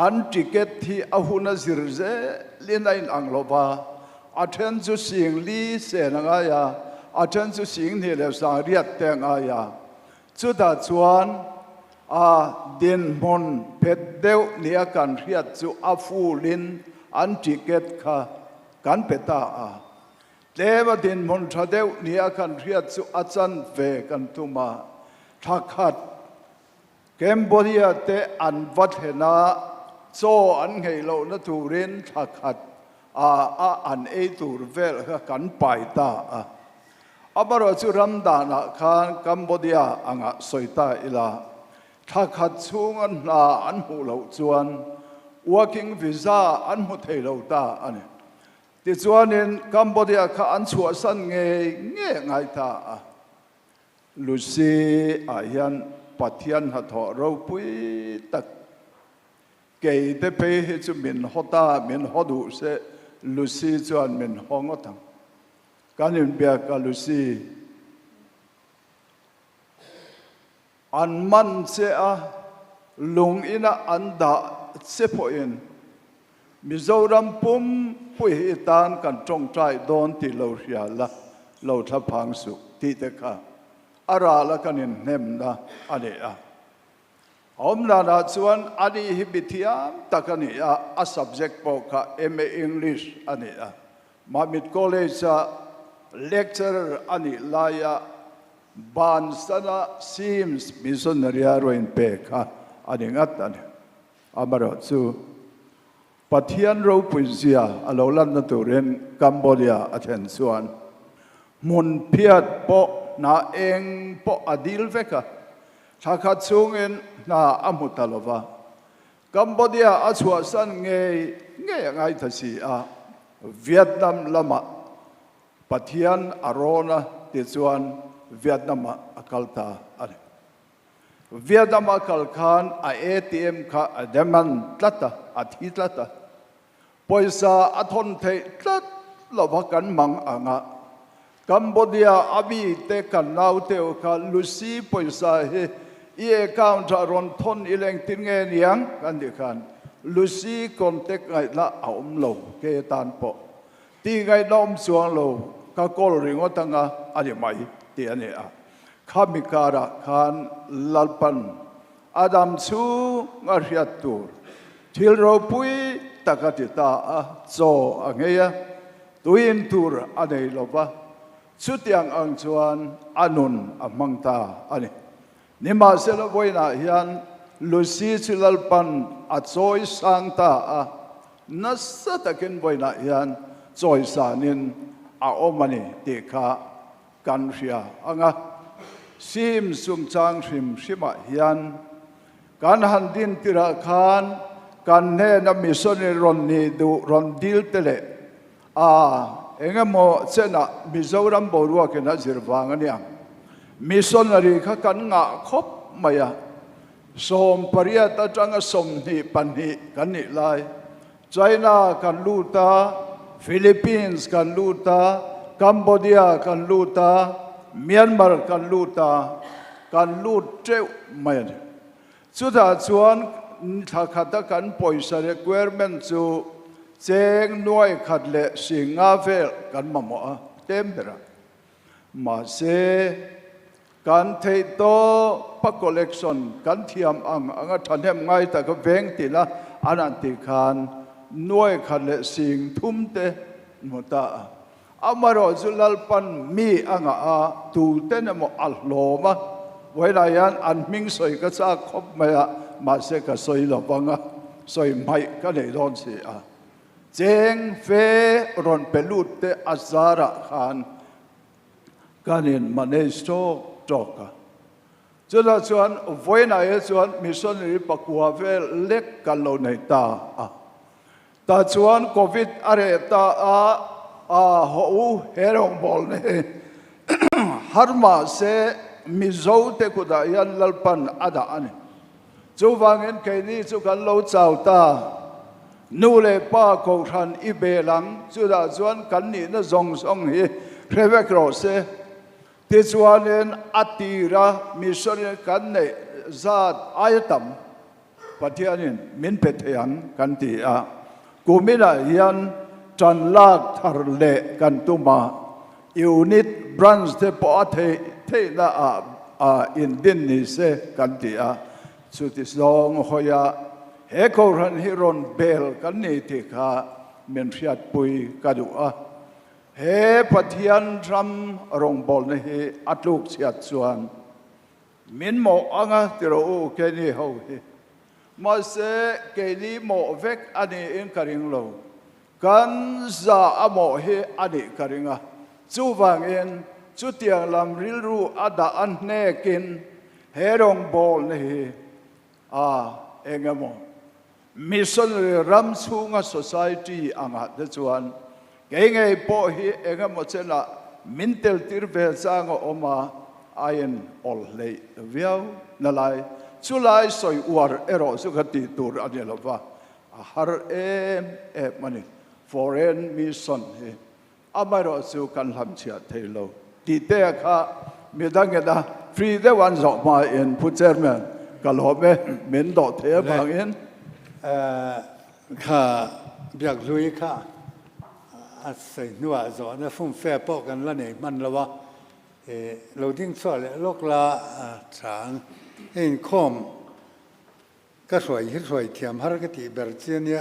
อันติเกตที่อาหุนสิรเซลินัยอังโลบาอาเทนจุสิงลีเสนังอายาอาเทนจุสิงนี่เลวสังเรียดแตงอายาจุดาส่วนดินมนเพดเดวเนียกันเรียดจุอาฟูลินอันติเกตค่ะกันเปตาเลวดินมนทะเดวเนียกันเรียดจุอาจันเวกันตุมาทักขัดเกมโบเดียเตอันวัดเฮนาโซอันเฮโลนตูรินทักขัดอันเอตูรเวลกันไปตาอับารจุรัมดานะคานกัมโบเดียอังสอยตาอิลาทักขัดช่วงอันหูเหลาจวน working visa อันหูเทเหลาตาอันนี้ที่จวนนินกัมโบเดียข้าอันชัวสันเงยไงตาลุซีอายันปัทยันหัดเราปุยตักเกยเดเปให้จุมินฮอตามินฮอดูเสลุซีจวนมินฮองอตังการยินเบียกับลุซีอันมันเสียลุงอินะอันดาเสพอินมิโซรัมปุ่มปุยตานกันจงใจโดนที่เราเสียละเราทับพังสุที่เตค่ะอาราละกันนินเนมนะอันนี้อมนานาส่วนอันนี้ฮิบิทิยามตะกันนี่subject ปกค่ะ MA English อันนี้มามิด college lecturer อันนี้ลายบานสนะซิมส์มิสนารีอาร์วินเปค่ะอันนี้งัดอันนี้อามาร์ซูปัทยันเราปุยเสียอาเราลันนัตุเรนกัมพูชาอาเทนส่วนมุนเพียดปอนาเองปออดีลเวกะถ้าขัดสูงเงินนาอัมพุตลวะกัมพูชาอาชัวสันเงยไงทัศนีเวียดนามละมาปัทยันอารอนะติดส่วนเวียดนามอักลตาอะไรเวียดนามอักลขานATM ค่ะเดมันตัดอาทิตย์ตัดปอยซาอัทนเทตัดละวะกันมังอ่างกัมพูชาอบีเตกันนาวเตวค่ะลุซีปอยซาเฮaccount รอนทนอิเลงตินเงียงกันดิคันลุซีคอนเทคไงละเอาโลเกตันปอตีไงน้อมสวงโลก็กอลริงว่าตั้งอันนี้ไม่ตีอันนี้ข้ามิการะขันลัลปันอาดัมซูงาริยตูร์ทิลโรปุยตะกัติตาโซอังเงียตุยนตูร์อันนี้ลบะสุดยังอังชวนอานุนอมังตาอันนี้นิมาเซลบอยนาฮิยันลุซีซิลัลปันอัดโซยสังตานัสตะกินบอยนาฮิยันโซยสานินอาโอมันนี่ติคากันเสียอังซิมสุงจางซิมาฮิยันการหันดินติระคานการเนนมิสนิรอนนีดูรอนดิลเตเลเองโมเซนะมิโซรัมบรัวกินจิรวังเนี่ยมิสนารีข้ากันงะคบมายาสมปริยตาจังสมนิปันนิกันนิไลไชน่ากันลูตาฟิลิปปินส์กันลูตากัมพูชากันลูตาเมียนมากันลูตากันลูตเจ้าไม่สุดท้ายส่วนถ้าขัดกันปล่อยสารเกวร์เมนจูเจงน้อยขัดเละสิงอาเฟลกันมาหมอเต็มเดระมาเซการเทโตปักคอลเลกชันการเทียมอังทันเทมไงแต่ก็เวงติละอันนั้นติคานน้อยขัดเละสิงทุ่มเตมุตาอามารอจุลลปันมีอังตูเตนโมอัลโลมาเวลายันอันมิงสอยก็จะคบมาเสกสอยหลบังสอยไม่ก็เลยโดนเสียเจงเฟรอนเปลุตเตอัซาระคาน กันอินมันเอสโตจอกะจุดละส่วนไว้ในส่วนมิชชันนีปักวัวเวลเล็กกันเราในตาแต่ส่วนโควิดอะไรตาหูเฮรงบอลเนี่ยฮาร์มาเซมิโซเตกุดายันลลปันอาดาอันจูฟังเห็นแค่นี้จูกันเราเจ้าตานูเลป้าโครันอิเบลังจุดาส่วนกันนี่น่ะซองเฮเรเวกโรเซที่ส่วนเห็นอัติระมิชชันกันเนี่ยจัดอายตัมปฏิญาณมินเปตยังกันที่กูมินายันจันลากทารเลกันตุมายูนิตบรันส์เทปอเทน่าอินดินนิเซกันที่สุดที่สองหอยเฮโครันฮิรอนเบลกันนี่ที่ข้าเมนฟิอัดปุยกันดูเฮปฏิญาณรำรงบอลนี่อัตลุกเสียส่วนมินโมอังที่เราแค่นี้เขามาเสกนี้โมเวกอันนี้เองกริงโลกันจะอโมเฮอันนี้กริงจูฟังเองจุดยังลำริลรูอัดอันเนกินเฮรงบอลนี่เองโมมิชชันนีรัมซูงา society อังหัดจวนเก่งไอ้พอเฮเองโมเชน่ะมินเตลติร์เวซางออกมาอายันออลเลยเวียวนั่นเลยสุไลสอยอวดรสุขติตัวอันนี้ละว่าฮาร์มันนี่ foreign mission อาไม่รอสุกันทำเชียเทโลที่เตะข้ามีดังเงี้ยฟรีเดวันสอบมาเองผู้เจ้าแม่ก็หลบเหม็นดอกเทบางเองข้าอยากลุยข้าอาศัยนัวสอนฟุ้งแฝงปอกันแล้วเนี่ยมันละว่าเราทิ้งส่วนโลกละฉางเห็นคอมก็สวยสวยเทียมฮาร์กติเบอร์เจเนีย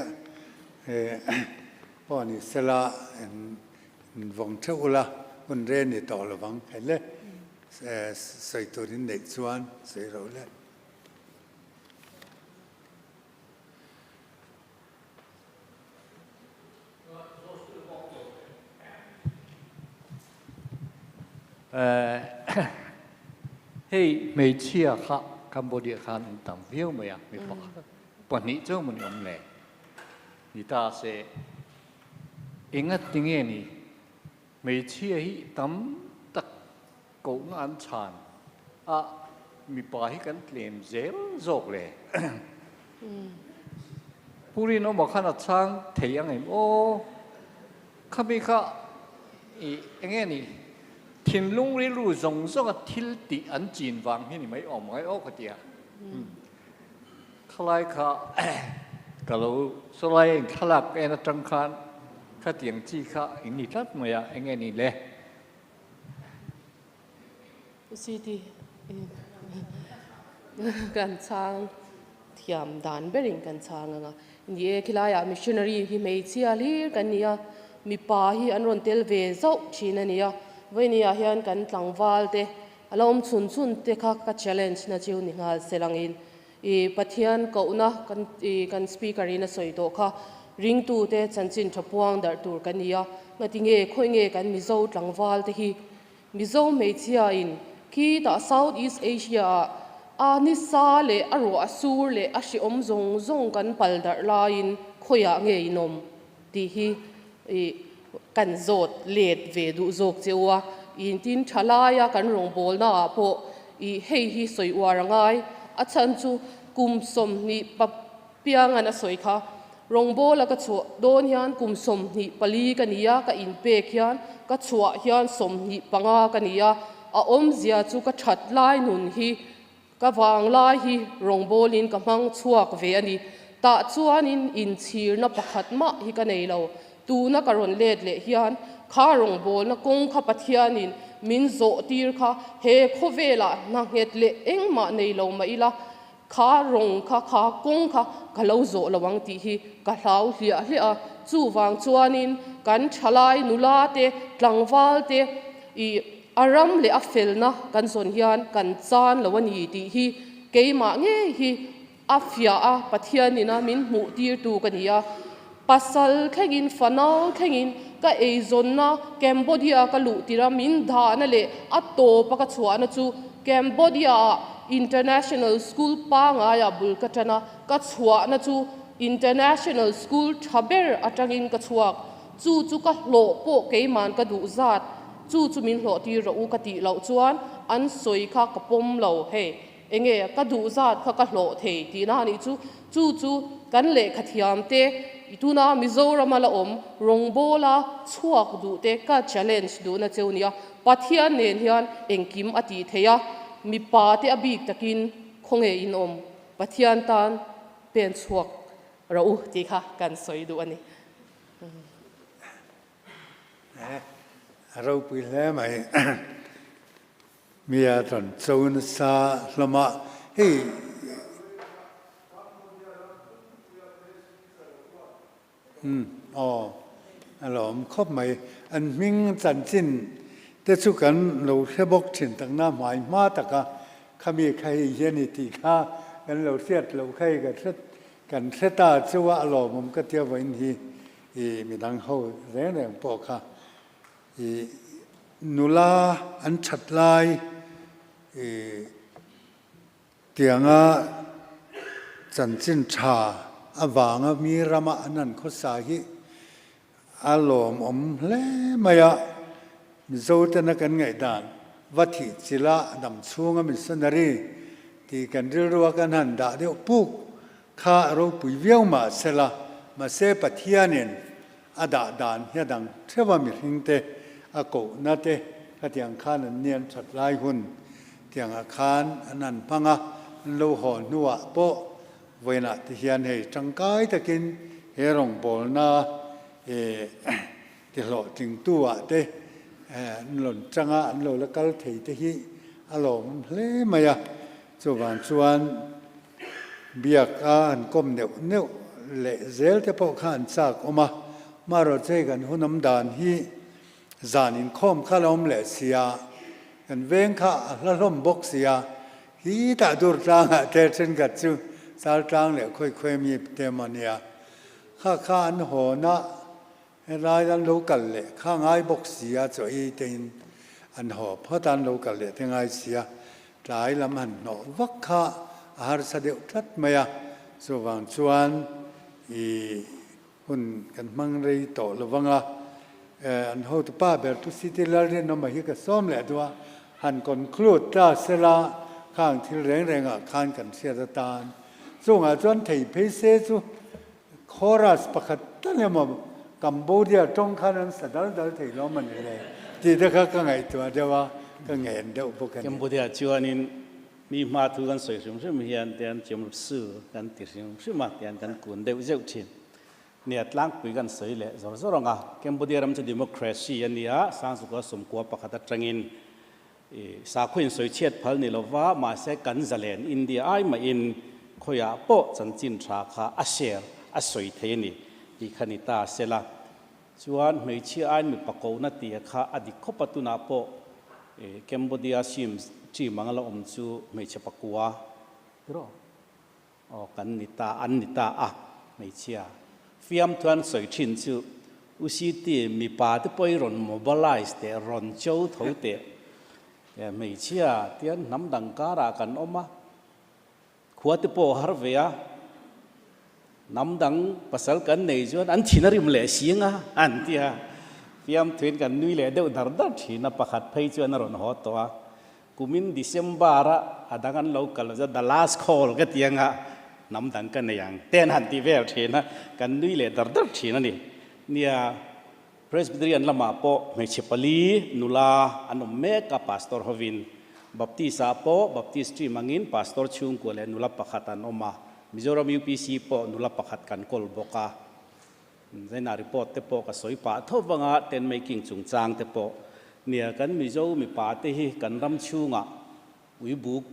พอนี่เสละวังเท่าละมันเรนนี่ต่อละวังเห็นเลยใส่ตัวนี้เด็กชวนใส่เราเลยเฮ้ยไม่เชื่อค่ะกัมพูชาคันต่างเที่ยวไหมไม่พอปนนี้เจ้ามันยอมเลยนี่ตาเสเองติงเงี้ยนี่ไม่เชื่อที่ตั้มตักกงอันชานมีปลาให้กันเลี้ยงเซลโจกเลยผู้ริโนบอกขนาดช่างเทียงไงโอ้ข้าไม่ข้าเองนี่ทิ้งลุงริลูจงก็ทิ้งตีอันจีนวางที่นี่ไม่ออกไม่ออกก็เดียขลายข้าก็รู้สลายเองขลักเองจังคันข้าเตียงจีข้าเองนี่ทัดมาอย่างเองนี่เลยสิทีกันช้างเทียมด่านเบริงกันช้างอ่ะนี่คิดว่ามิชชันนารีที่ไม่เชื่อลีกันเนี่ยมีป่าที่อันรอนเทลเวโซชีนันเนี่ยวันนี้เฮียนกันหลังวาลเตะอารมณ์ชุนเตะค่ะก็ challenge นะจิวนี่ฮะเซลังอินปัทยันก็อุณะกันสปีกเกอร์นี่สวยโตค่ะริงตูเตะจันจินทับวางดาร์ตูกันเนี่ยมาติงค่อยกันมิโซหลังวาลเตะฮีมิโซไม่เชื่ออินคีตา South East Asia นิสาเลอรัวสูเลอาชิอมจงกันปัลดาร์ลาอินค่อยเงยนมที่ฮีกันโจดเลดเวดูโจกเจ้าอินทินชลายกันรองบอลน่าพอเฮฮีสวยวารังไงอาจารย์จูกุมสมนี่ปะเปียงันสวยค่ะรองบอลแล้วก็ชัวโดนยันกุมสมนี่ปลีกันนี่ยาก็อินเปกยันก็ชัวยันสมนี่ปังอากันนี่ยาอมเสียจูก็ชัดไล่หนุนฮีก็วางไล่ฮีรองบอลินก็มังชัวกเวนี่ตาชัวนินอินชีร์นับขัดมาฮีกันในเราตูนักการเล่เลี้ยนข้ารองบอลนักกงขับปัทยานินมินโซตีร์ข้าเฮโคเวล่านักเฮดเล่เอ็งมาในเราไม่ละข้ารองข้ากงข้ากะเราโซระวังตีฮีกะเราเลี้ยจูวางจวนนินกันชลายนุลาเตกลังวาลเตอารมเล่อเฟลนะกันส่วนยันกันจานละวันยีตีฮีเกยมาเงฮีอัฟยาปัทยานินะมินหมูตีร์ตูกันยาปัสสาวะแข่งอินฟันเอาแข่งอิน ka eizon na Cambodia ka lu tira min dha na le atto pa ka chua na chu Cambodia International School pa nga ya bul ka tana ka chua na chu International School thaber atangin ka chuak chu ka hlo po keiman ka du zat chu min hlo ti ro ka ti lo chuan an soi kha ka pom lo he enge ka du zat kha ka hlo thei ti na ni chu kan le khathiam te ituna Mizoram ala rongbola chuak du te ka challenge du na cheunia pathian nen hian engkim ati theya mi pa te abik takin khonge in pathian tan pen chuak ro ti kha kan soi du aniเราไปแล้วไหมมีอาจารย์โซนซาละมาเฮ้อ๋ออารมณ์ครบไหมอันมิ่งจันจินแต่สุกันเราแค่บอกถึงตั้งหน้าหมายมาตะกะข้ามีใครเย็นตีข้ากันเราเสียดเราใครกันเสตาจะว่าอารมณ์มันก็เที่ยวไว้ที่มีดังเขาแรงปอกค่ะนุลาอันชัดลายเตียงจันจินชาอวางมีรำอันนั้นเขาสาหิอารมณ์เล่มายะมิโซตนักันไงด่านวัติศิลาดำช่วงมิสนารีที่กันเรื่องกันหันดาเดียวปุ๊กข้าเราปุยเวียวมาเสละมาเสปเทียนินอดาดานเฮดังเทวามิหิงเตอโกนาเตขที่อังคารเนียนชัดลายหุ่นที่อังคารอันนั้นพังโลหะนัวโปเวนัที่เฮียนให้จังกายตะกินเฮรงบอลนาที่หล่อจึงตัวเตหล่นจังหล่นละกัลเทยเตหิอารมณ์เล่มายะส่วนเบียกอันก้มเดียวเนื้อเละเซลแต่พอข้านซากออกมาเราเจอกันหุ่นน้ำดานฮีจานินข้อมข้าล้อมเละเสียกันเวงข้าละล้มบกเสียฮีตาดูจางเตะเช่นกัดจูสารจางเละค่อยมีเตมันเนี่ยข้าอันหัวนะรายดันรู้กันเละข้าง่ายบกเสียจะอีเต็นอันหัวเพราะดันรู้กันเละที่ง่ายเสียหลายลำหันหนอวักข้าอาหารเสด็จทัดมาส่วนชวนหุ่นกันมังรีโตระวังอันหัวตุป้าเบลตุสิติลาเรนนมาฮิกซ้อมแหละตัวหันก่อนคลูดตาเสลาข้างที่แรงข้างกันเสียตานส่งจวนไทยเพเซจูคอรัสประคัตตั้งแต่มากัมพูชาตรงข้านั้นสะดัลไทยล้อมันเลยที่เด็กก็ไงตัวเดียวว่าก็เงินเดียวพวกกันกัมพูชาชวนนี้มีมาทุกันสวยสมซึ่งมีอันเดียนเจียมรูปสื่อกันติดสิ่งซึ่งมาเดียนกันกุนเดียวเจ้าถิ่นเนี่ยล้างคุยกันสวยเลยสรองกัมพูชาเราจะดิโมคราซีอันนี้สร้างสุขสมควรประคัตจังอินสาขุนสวยเชียดพัลนี่เราว่ามาเสกันจะเล่นอินเดียไอมาอินขยะโปจันจินชาคาอาเซียอาสวยเทนี่อีขณิตาเสละชวนไม่เชื่อไอมีปะโกนัตีข้าอดีตขบตุนาโปกัมพูชาชิมจีมังละจูไม่เชื่อปะกัวรอกันนิตาอันนิตาไม่เชื่อฟิล์มทวนสวยชินจูอุสิตีมีป่าที่ไปรอนโมบิลไลซ์แต่รอนเจ้าเท่าเตะไม่เชื่อเตียนน้ำดังการากันออกมาขวดที่โปฮาร์เวียน้ำดังภาษากันในจวนอันที่นริมเล่สิงอันที่ฟิล์มทวนกันนุยเล่เดียวดาร์ที่นับประคัดไปจวนรอนหัวตัวกุมินดิเซมบาระอาดังกันเรากันจะ the last call ก็เตียงน้ำดังกันในอย่างเต้นหันตีเวลทีนะกันนุยเล่ดาร์ทีนั่นนี่เนี่ย Presbyterian lama po may chipali nula anong meka Pastor Hovin Baptisa po Baptistry mangin Pastor Chung ko le nula pakatan oma Mizoram UPC po nula pakatkan kolboka then na report te po kasoy pa thova nga ten making chungchang te po nia kan mizo mi pa te hi kan ram chunga uibuk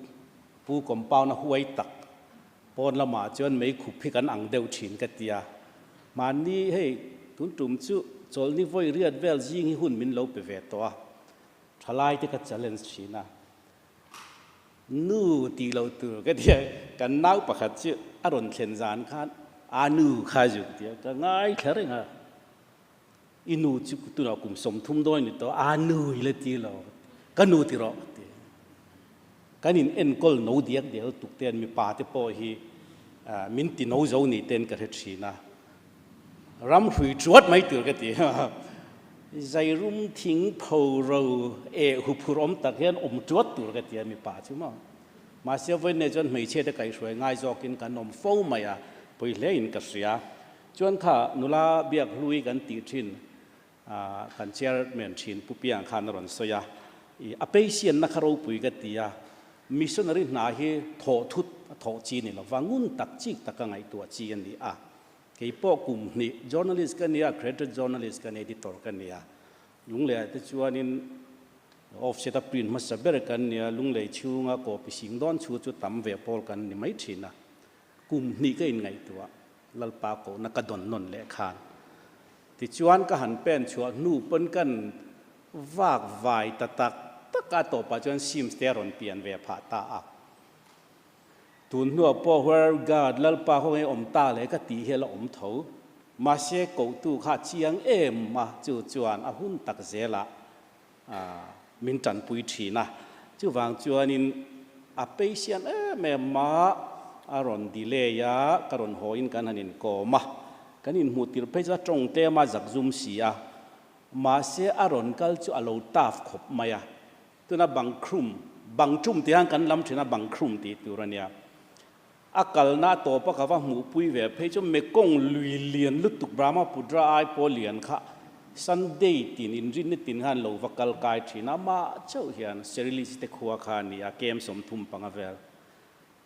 pu compound na huai tak pon lama chuan mai khupi kan ang deu thin ka tia mani hei tun tum chuจอลนี่voiเรียดเวลยิงหุ่นมินโลเปเวตัวทลายที่กัดเจริญชีนะนู่ตีเราตัวก็เดียกันน่าประคัดชื่ออรุณเชนจานขันอานูข้าจุดเดียก็ง่ายแค่เรื่อง อินูจุกตุนเอากุมสมทุ่มด้วยนี่ตัวอานูยเลยทีเราก็นูติรอตีกันอินเอ็นกอลโนเดียกเดียวตุกเตียนมีป่าที่ปอฮีมินติโนเจ้านี่เตียนกระเทชีนะรำหุยจวดไม่ตื่นกันตีใจรุ่มทิ้งเผาเราหุบรมตะเคียนจวดตื่นกันตีมีป่าใช่ไหมมาเสียวันนี้จนไม่เชื่อได้ไกลสวยง่ายจอกินกันนมฟูมาอ่ะไปเลี้ยงกันเสียจนข้านุลาเบียกลุยกันตีชินกันเชียร์เมียนชินผู้เปียงขานรอนสยาอเปเชียนนักเราปุยกันตีมิชชันนารีนาเฮทอทุดทอจีนี่ละวังุนตักจิกตักไงตัวจีนนี่เกี่ยปอกุมนี่ journalist กันเนี่ย creative journalist กัน editor กันเนี่ยลุงเลยที่ชวนนิน offset print มาสับเบรกันเนี่ยลุงเลยชูงาโกปิสิงดอนชูจุดตั้มเวปอลกันนี่ไม่ชินกุมนี่ก็ยังไงตัวลลปาโกนักดอนนนเละขานที่ชวนก็หันเป็นชวนนูปนกันวากวายตักกาต่อไปจนซิมสเตอรอนเปลี่ยนเวผาตาตุนหัวพ่อหัวกาดลลปาเขาให้อมตาเลยก็ตีเฮลอมเถามาเชกูตูขาเชียงมาจู่จวนหุ่นตักเจละมินจันปุยทีนะจู่วางจวนนินเปเชียนแม่มาอารอนดีเลยยากรอนหอยกันนินโกมากันนินหูติรเพจตรงเตมาจากซุมเสียมาเชอารอนกัลจู่อโลตาฟขบมายตัวน่ะบังครุมบังจุ่มที่ห่างกันลำที่น่ะบังครุมที่ตัวเนี่ยอากาศน่าโตปะกับว่าหมูปุยเวเพจเมกงลุยเลียนลุตุกบรามาปุดราไอโปเลียนค่ะซันเดย์ตินอินรินตินหันโลวักลกายที่น่ะมาเจ้าเฮียนเซริลิสเตขัวขานี่เกมสมทุมปังเวล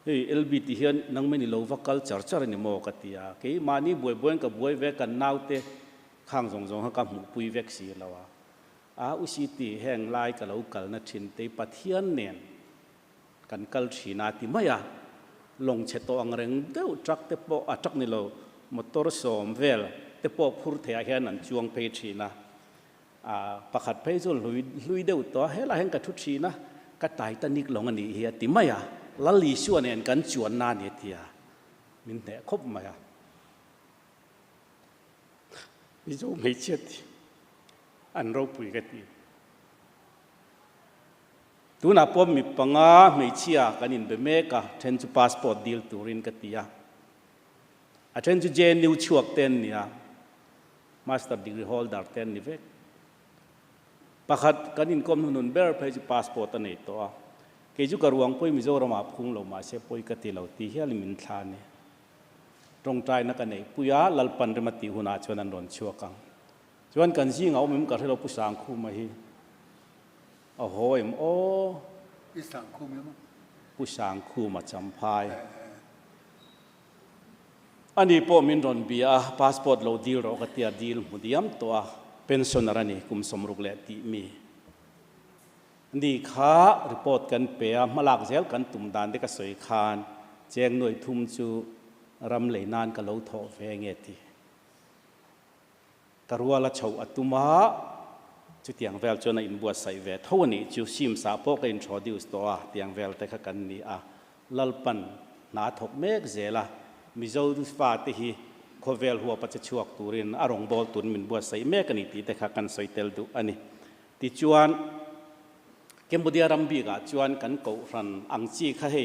เฮ้ยLBTเฮียนนังไม่นิโลวักลจัร์นี่โมกติยาเกี่ยมานี่บวยกับบวยเวกันนาวเตข้างจงๆกับหมูปุยเวกสีแล้วอุสิติแห่งลายกับเรากัลนัชินเตปะเทียนเนียนกันกัลชีนาติมายาลงเชตอังเริงเดียวจักเตปอจักนี่เรามอเตอร์สอมเวลเตปอพูดเทียเห็นนั่นจวงเพชีนะประคัดเพจลุยเดียวตัวเฮล่าแห่งกัทุชีนะกัตายตันิกลงอันนี้เฮียติมายาลลีชัวเนียนกันจวนนานเฮียมินเตะคบมายามิจูไม่เชื่ออันเราปุยกันดีตัวน่ะพอมีปังไม่เชื่อกันอินเบเมกะเทนจูพาสปอร์ตดีลตัวรินกันดีอาเทนจูเจนิวชัวเต็นเนี่ยมาสเตอร์ดีกรีโฮลดาร์เต็นนี่เวกประคัดกันอินคอมนุนเบอร์เพจพาสปอร์ตอันนี้ตัวเกี่ยวกับรวงปุยมิโซรามาพุ่งลงมาเชปุยกันดีเราตีเฮลิมินทานเนี่ยตรงใจนักกันเนี่ยปุยาลัลปันเรมาติหุนาชวนันโดนชัวกังจวนกันซิงเอาเหมือนกับที่เราผู้สังคู่มาฮีโอ้โหผู้สังคู่มั้ยมั้งผู้สังคู่มาจำพายอันนี้พอมินรอนบีอาพาสปอร์ตเราดีลเราก็เตียดีลมุดยามตัวเป็นส่วนอะไรนี่คุมสมรุกเละตีมีนี่ข้ารีพอร์ตกันเปียมาหลักเซลกันตุ่มดานเด็กสวยคานแจ้งหน่วยทุ่มจูรำเลยนานกับเราทอเวงเอตีกรัวละเฉาอัตุมาจุดอย่างเวลจนอินบัวใส่เวทเท่านี้จูซิมสาพกอินทรดิวส์ตัวอย่างเวลแต่ขกันนี้ลัลปันนาทกเมกเจล่ามิโซดุสฟาติฮีขเวลหัวปัจจชวกตูรินอารมณ์บอลตุนมินบัวใส่เมกันนี้ตีแต่ขกันใส่เตลดูอันนี้ติจวนเกมบุดีอารัมบีกาจวนกันเกาฟันอังจีข้าให้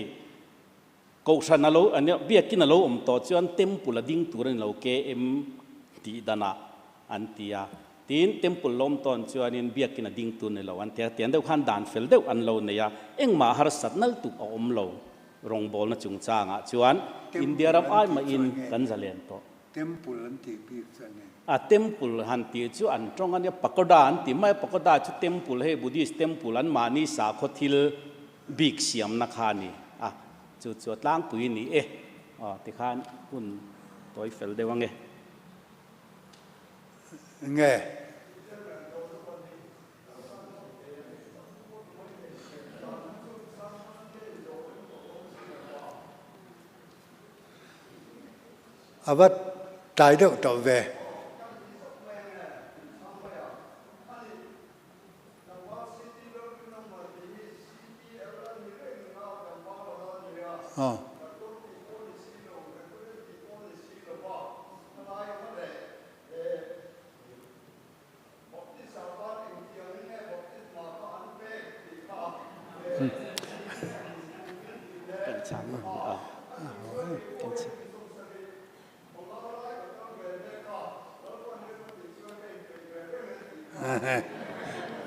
เกาชันนั่นเราอันนี้เบียกินนั่นเราต่อจวนเต็มปุระดิ้งตูรินเราเกมตีดานาอันที่ตีนเต็มปุลลมตอนจวนนินเบียกินดิ้งตุนเราอันที่เตียนเดียวขันดานเฟลเดียวอันเราเนี่ยเอ็งมาหาสัตว์นั่งตุกเอาอมเรารองบอลน่ะจุงจางจวนอินเดียรับอ้ายมาอินกันจะเลียนโตเต็มปุลอันที่บีกจะเนี่ยเต็มปุลหันที่จวนตรงอันนี้ปกดาอันที่ไม่ปกดาจุเต็มปุลให้บุดิสเต็มปุลอันมานี่สาขทิลบีกเสียมนักขานี่จุดล้างปุ๋ยนี่ที่ข้านคุณตัวเฟลเดียวไงไงว่าตายเด็กตัวเว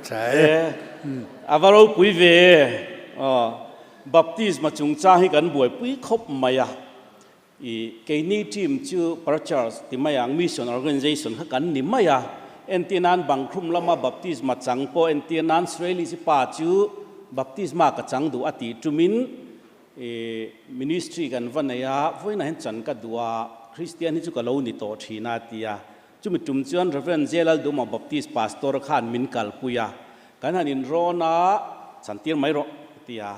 ใช่ อาวารูปุยเวบัพติสมาจุงจ้าให้กันบวยปุยคบมายาอีเกนี่ทีมชื่อพระเจ้าที่มาอย่างมิชชั่นออร์แกนิเซชันให้กันนิมายาเอ็นตีนันบังครุมละมาบัพติสมาจังโปเอ็นตีนันสเรลิสิป้าชื่อบัพติสมากจังดูอติจุมินมินิสทรีกันวันนี้วันนั้นจันกัดดูว่าคริสเตียนที่จุกเล่านิโตชีนาตียาจุมิจุมจวนเรเวนเจลัลดูมาบัพติสพาสตอร์ขานมินกัลปุยากันหันินโรนาสันติไม่รอตียา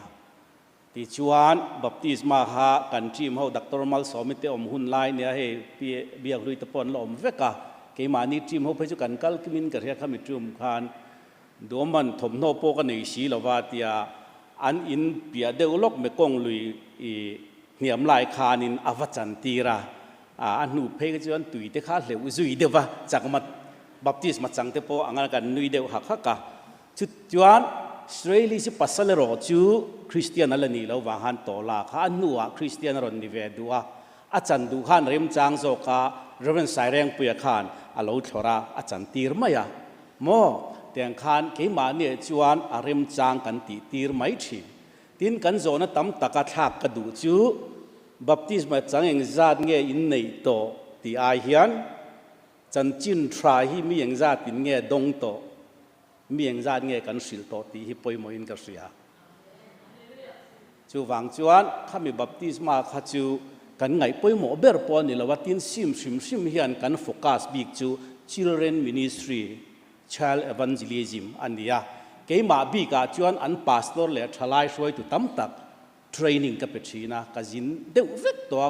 ที่ชวนบัพติสมาหากันทีมเขาดักตอร์มัลสอมิเตอมหุ่นไลน์เนี่ยให้เบียกลุยตะปอนลมเวกะเกี่ยมานี่ทีมเขาไปจุกันกัลกิมินกันเรียกขมิจุมขานดูมันถมโนโปกันในสีละว่าตียาอันอินเปียเดวลกเมกงลุยเหนียมลายคานินอวจันตีระอันนูเพกจวนตุยเตข้าเหลวจุยเดวะจากมาบัพติสมาจังเตโปอังกันนุยเดวหักหักกะจุดจวนสเรลิสิปัสสเลโรจูคริสเตียนนั่นนี่เราวางหันโตลาข้านัวคริสเตียนรอนนิเวดัวอาจารย์ดูขันเริ่มจางโซกาเริ่มสายแรงเปียขันอาลูทราอาจารย์ตีร์ไม่ยะโมเตียงขันเกี่ยมาเนี่ยจวนอาเริ่มจางกันตีร์ไม่ทีตินกันโซนตั้มตะกัดหักกระดูจูบัพติสมาจังเองจัดเงี้ยอินในโตตีอาเฮียนจันจินทราฮีมีเองจัดอินเงี้ยดงโตมีเองจัดเงี้ยกันสิลโตตีฮิปโปยโมอินกัสยาจูวังจวนข้ามีบัพติสมาข้าจูกันไงปอยโมเบอร์ปอนี่ละว่าตินซิมเฮียนกันโฟกัสบิ๊กจู children ministry child evangelism อันนี้อะเกี่ยมาบิ๊กจวนอันพาสตอร์เล่ทลายช่วยตุตั้มตักtraining กับเปชีนะกจินเดวเวกตัว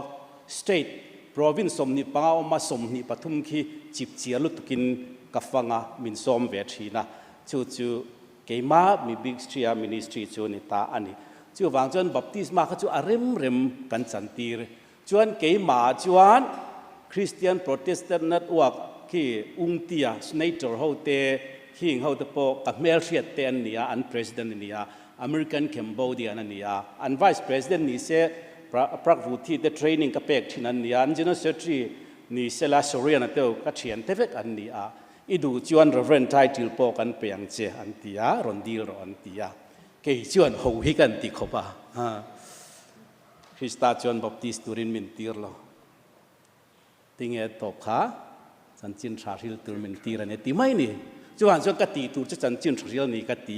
state province สมนิปังเอามาสมนิปทุมขีจิบเจียลุตกินกับฟังอ่ะมินสมเวชีนะจูเกี่ยมามีบิ๊กสตรียมินิสทรีจูนิตาอันนี้จูวางจวนบัพติสมาเขาจูอาริมกันจันตีร์จวนเกี่ยมาจวนคริสเตียนโปรเตสแตนต์เน็ตเวิร์กที่อุ้งเตียสไนเตอร์เขาเตะหิ่งเขาเตะโปกับเมลเชียเตนเนี่ยอันประธานเนี่ยAmerican Cambodia นั่นนี่อัน Vice President นี่เสียพระวุฒิเดทเทรนนิ่งกับเป็กที่นั่นนี่อัน General Secretary นี่เซลาโซเรียนเตอร์กับเชียนเทฟกอันนี้อีดูจวน Reverend Title ปอกันเปียงเจอันที่รอนดีรอนที่เกี่ยจวนหูฮิกันที่ขบคริสตาจวนบัพติสตูรินมินตีร์ลติงเอตบขาสันจินชาริลตูรินมินตีร์เนี่ยที่ไม่นี่จวนกติตูจะสันจินชาริลนี่กติ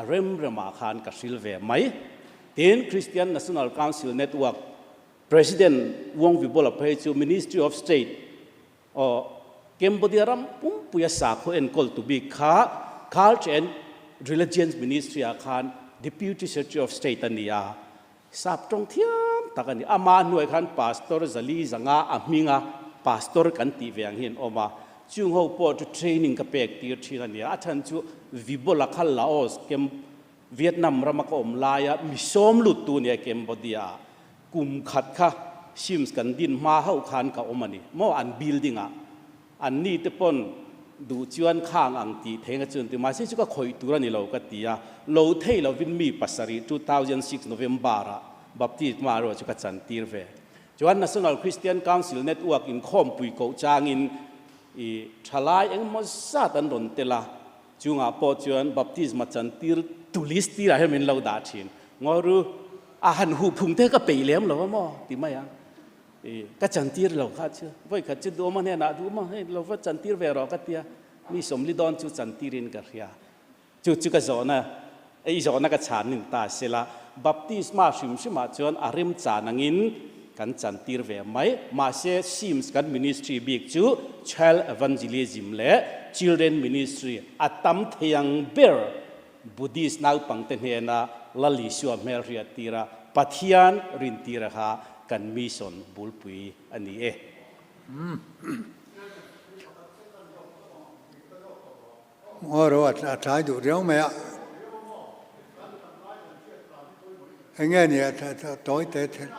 เริ่มมาขานกับซิลเวไหมเห็น Christian National Council Network President วงวิบุลเพย์จู Ministry of State เกมบดีรัมปุ่มปุยสาโคเอ็นกอลตุบิข้า Culture and Religions Ministry อาคาร Deputy Secretary of State อันนี้สับตรงเทียมตะกันนี้อามาหน่วยขัน Pastor ซาลีสังอามิงา Pastor กันตีเวียงเห็นออกมาจุงเขาปอดเทรนนิ่งกับเป็กตีที่นั่นเนี่ยอาจารย์จูวิบุลขันลาอสเกมเวียดนามรามาคมลายมิสอมลุดตัวเนี่ยเกมบดีอากุมขัดค่ะชิมส์กันดินมาเข้าขันกับอมันนี่มออันบิลดิ้งอันนี้ที่ปนดูจวนข้างอังตีเทงจนที่มาเสียจุก็คอยตัวนี่เราก็ตีเราเทเราวินมีปัสสรี2006 November บัพติสมาเราจุก็จันทีร์เวจวน National Christian Council Network อินคอมปุยโกจางอินทลายเองมันซาตันดนเตล่าจุงอาปอจวนบัพติสมาจันทีร์ตุลิสตีระให้มันเราด่าชินงอรู้อาหารหูพุ่งเทก็ไปเลี้ยมเราว่ามั่วตีไม่ยังก็จันทีร์เราข้าเชื่อว่าขัดจะดูมันเนี่ยนะดูมันให้เราว่าจันทีร์เวรอก็เตียมีสมลิดอนจูจันทีรินกันเรียจูก็จอนะไอ้จอนะก็ชานินตาเสละบัพติสมาชิมมาจวนอาริมจานังอินกันจันทีร์เวไหมมาเสียซิมส์กันมินิสทรีบิ๊กจู Child Evangelism และ Children Ministry อัตมเทียงเบอร์บุดิสนาปังเตนเฮนะลลิชัวเมริยตีระปัทยานรินตีระฮะกันมิสอนบุลปุยอันนี้เราอาจารย์ดูเรื่องไหมอย่างเงี้ยเนี่ยต่อยเตะ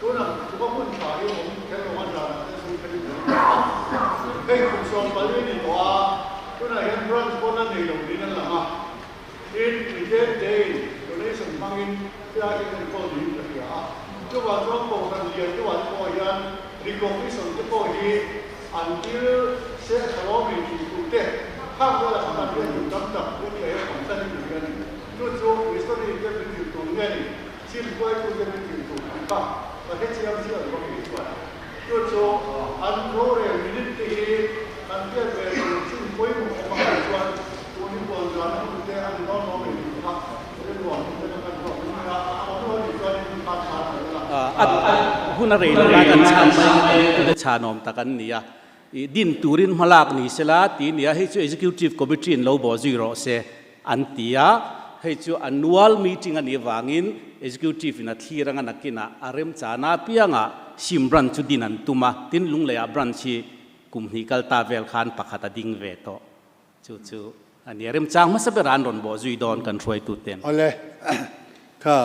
ตัวนั้นตัวคนฝ่ายผมแค่ว่าจะเป็นเป็นให้คุณชมไปเรื่อยๆว่าตัวนั้นเห็นร้านคนนั้นในโรงเรียนนั่นแหละฮะin the day donation mangin pia ke ko di pia to wa to ko kan dia to wa ko yan recognition to ko hi until se khalo mi tu te ha ko la kan dia tu tam tam ko ke ko tan ni gan to jo history ke bi tu nge ni sim ko ko ke bi tu pa pa ke chi am chi ko ki pa to jo an ro re minute ke kan dia be sim ko ko pa koหุ่นอะไรล่ะกันชามไม่ได้ชานอมตะกันเนี่ยดินตูรินมาลากนี่เสละตีเนี่ยให้ช่วย executive committee เราบอกจีโร่เสอันที่ให้ช่วย annual meeting อันนี้วางิน executive นัดที่รังนักกินะอารมณ์จานาเปียงะซิมบรันจุดินันตุมาตินลุงเลยบรันชีกุมหิกัลตาเวลขานปักขัดดิ่งเวโตจู่อันนี้เริ่มจ้างมาสับร้านรอนบ่จุยดอนกันช่วยตุเต็มเอาเลยค่ะ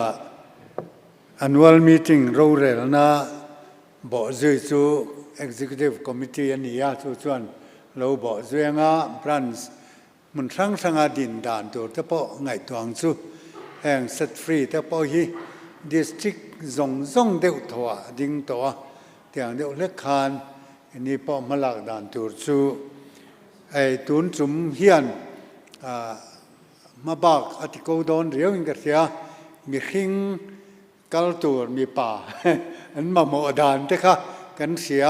annual meeting เราเรียนนะบ่จุยจู่ executive committee อันนี้จู่ส่วนเราบ่จุยงะ branch มันทั้งสังดินด่านตัวแต่พอไงตัวงจู่แห่ง set free แต่พอฮี district ส่งเดียวตัวดิ่งตัวเตียงเดียวเล็กคานอันนี้พอมาหลักด่านตัวจู่ไอ้ตุนจุ่มเฮียนมาบอกอธิโกดอนเรียวอิงกเสียมีขิงกัลตูร์มีป่าอันมาโมดานเถอะค่ะกันเสีย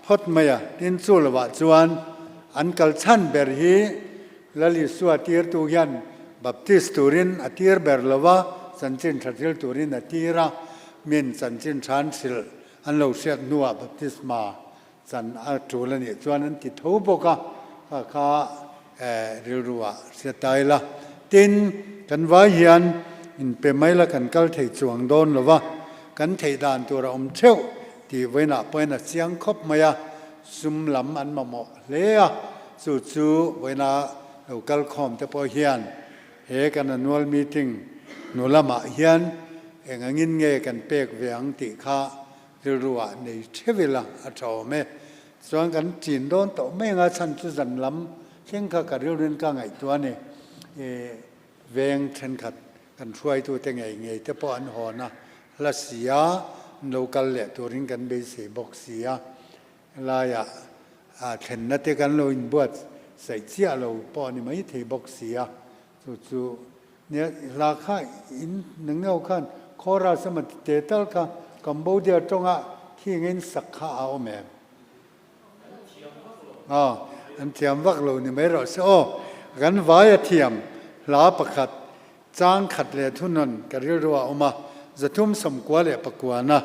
พดมาอ่ะดินสู้ละวะจวนอันกัลชันเบอร์ฮีลลิสวาตีร์ตูยันบัพติสตูรินอตีร์เบอร์ละวะสันจินชัดเจลตูรินอตีระมินสันจินชันสิลอันเราเสียนัวบัพติสมาสันอาจูลนี่จวนนั้นติดทูบกะข้าเรียรัวเสียใจละตินกันว่าเฮียนอินเป็นไม่ละกันกัลเทจวงโดนหรือว่ากันเทดานตัวเราเชี่ยวที่ไว้หน้าไปหน้าเสียงคบมายาซุ่มลำอันมาหมอเลี้ยจู่ไว้หน้าเรากัลคอมจะพอเฮียนเฮกัน annual meeting นูละมาเฮียนเองงินเงกันเปกเวียงติข้าเรียรัวในเทวิละอัจฉริยะส่วนกันจีนโดนต่อไม่งาชันจุจันลำเช่นข้ากับเรื่องก้างไอตัวนี่เวงเช่นขัดกันช่วยตัวแต่ไงแต่พออันหอนะละเสียโลกัลเล่ตัวริงกันเบสบอกเสียลายเช่นนั่นแต่กันเราอินบวชใส่เสียเราพอนี่ไม่เทบอกเสียจู่เนี่ยราคาอินหนึ่งเอาขันขอราสมัติเตตัลค่ะกัมพูชาตรงที่เงินสักข้าเอาแม่อันเทียมวักเรานี่ไม่รอดโอ้กันวายเทียมลาประคัดจ้างขัดเลยทุนนั้นก็เรียกว่าออกมาจะทุ่มสมกว่าเลยประกวดนะ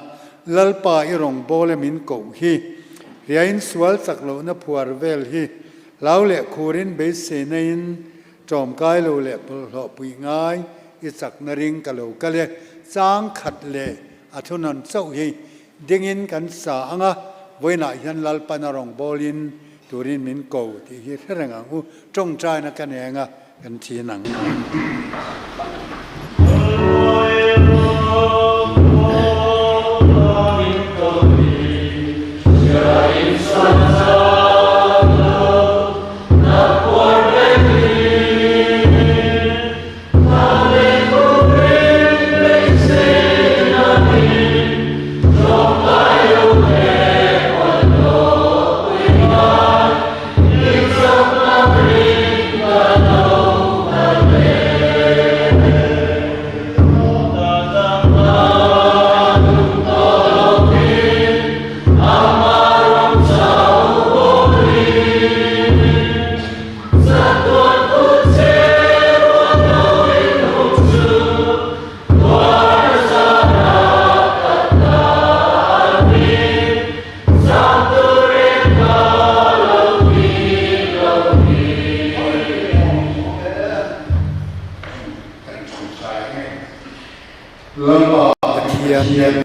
ลลปาอีรงโบเลมินกูฮีเรียนสวลสักเรานะพัวเวลฮีเราเลยคูรินเบสเซนินจอมกายเราเลยปลอบปุยง่ายอิสักนริงกะเราก็เลยจ้างขัดเลยอาทุนนั้นเจ้าฮีดิ่งอินกันสางะไว้หน้ายันลลปานารองโบลินตัวรินมินโกที่เฮ็ดให้งานจงใจนักกันเองกันทีหนัง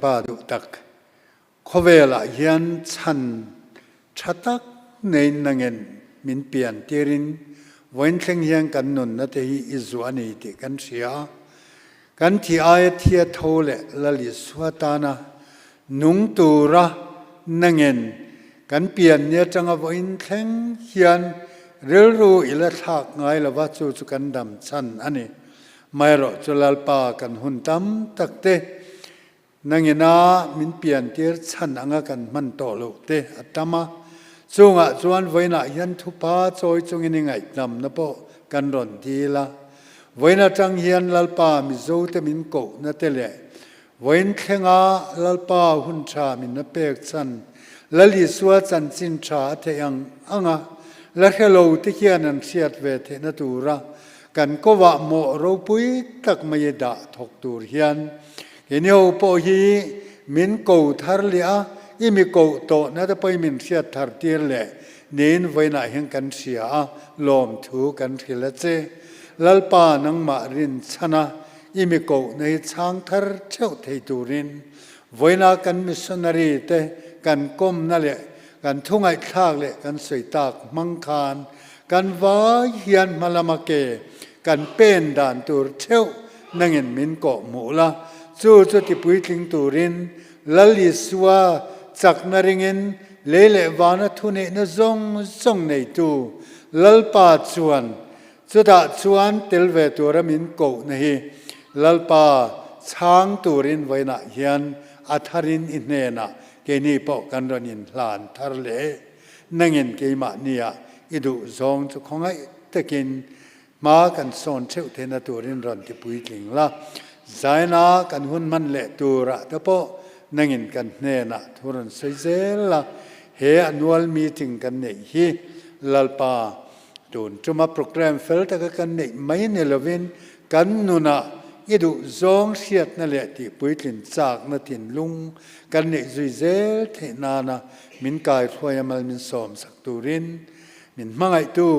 ป้าดุตักขเวลายันชันชัตักในนังเงินมินเปลี่ยนเตรินวันเชิงยังกันนุนนั่นที่อิจวานีที่กันเสียกันที่อายที่โทเลลลิสวตานะ นุงตูระนังเงินกันเปลี่ยนเนี่ยจังเอาอินแข็งเขียนเรื่องรู้อิละทักไงละว่าจูจุกันดำชันอันนี้ไม่รอจุลลปากันหุ่นตั้มตักเตนังเงินมินเปลี่ยนเตียชันอ่างกันมันโตโลเตอัตมาจงจวนไว้น่ะยันทุพาจอยจงยังไงนำนะโปกันรอนทีละไว้น่ะจังเฮียนลลปามิโซเตมินโกนะเตเลไว้นแข่งลลปาหุ่นชามินนะเปกชันลลิสวจันจินชาเทยังอ่างละเฮโลที่เขียนันเสียดเวทนะตูระกันก็ว่าโมโรปุยตักไม่ดะทกตูเฮียนเห็นเอาปอฮีมินกูทาร์เลียอีมีกูโตนะแต่ไปมินเสียทาร์ตีร์เล่เน้นไว้หน้าเห็นกันเสียลมถูกันทีละเจลลปานังมารินชนะอีมีกูในช้างทาร์เช่าเทตูรินไว้หน้ากันมิสชันนารีเตกันก้มนั่นแหละกันทุ่งไอ้ทากเละกันสวยตากมังคานกันว้าเฮียนมาละมาเกกันเป็นด่านตูเช่านั่งเงินมินเกาะหมูละจู่จู่ที่ปุยทิ้งตูรินลลิสวาจักนาริงินเล่เล่วานะทุเนนซงในตูลลปาชวนสุดาชวนเตลเวตัวรมินเกาะนี่ลลปาช้างตูรินไว้นะเฮียนอัทารินอินเนนะเกนี่ปอกกันรอนินหลานทาร์เลนั่งเงินเกมาเนียอิดุซองจุของไอ้ตะกินมากันสอนเชื่อเทนตัวรินรอนที่ปุยกลิงละใจนากันหุ่นมันเละตัวระแต่พอนั่งเงินกันเนนะทุรนสวยเซละเฮannual meetingกันเนี่ยฮีลลปาโดนจุมาโปรแกรมเฟลต์กันเนี่ยไม่เนลวินกันนุนะอิดุซองเสียดนั่นแหละที่ปุยกลินจากนาทินลุงกันเนี่ยสวยเซลเทนานะมินกายพวยมัลมินสอมสักตูรินมินมังไอตู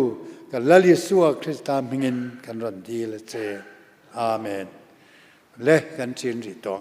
กันลลิสัวคริสตามหิงินกันรันดีละเจอาเมนเละกันชินริตอง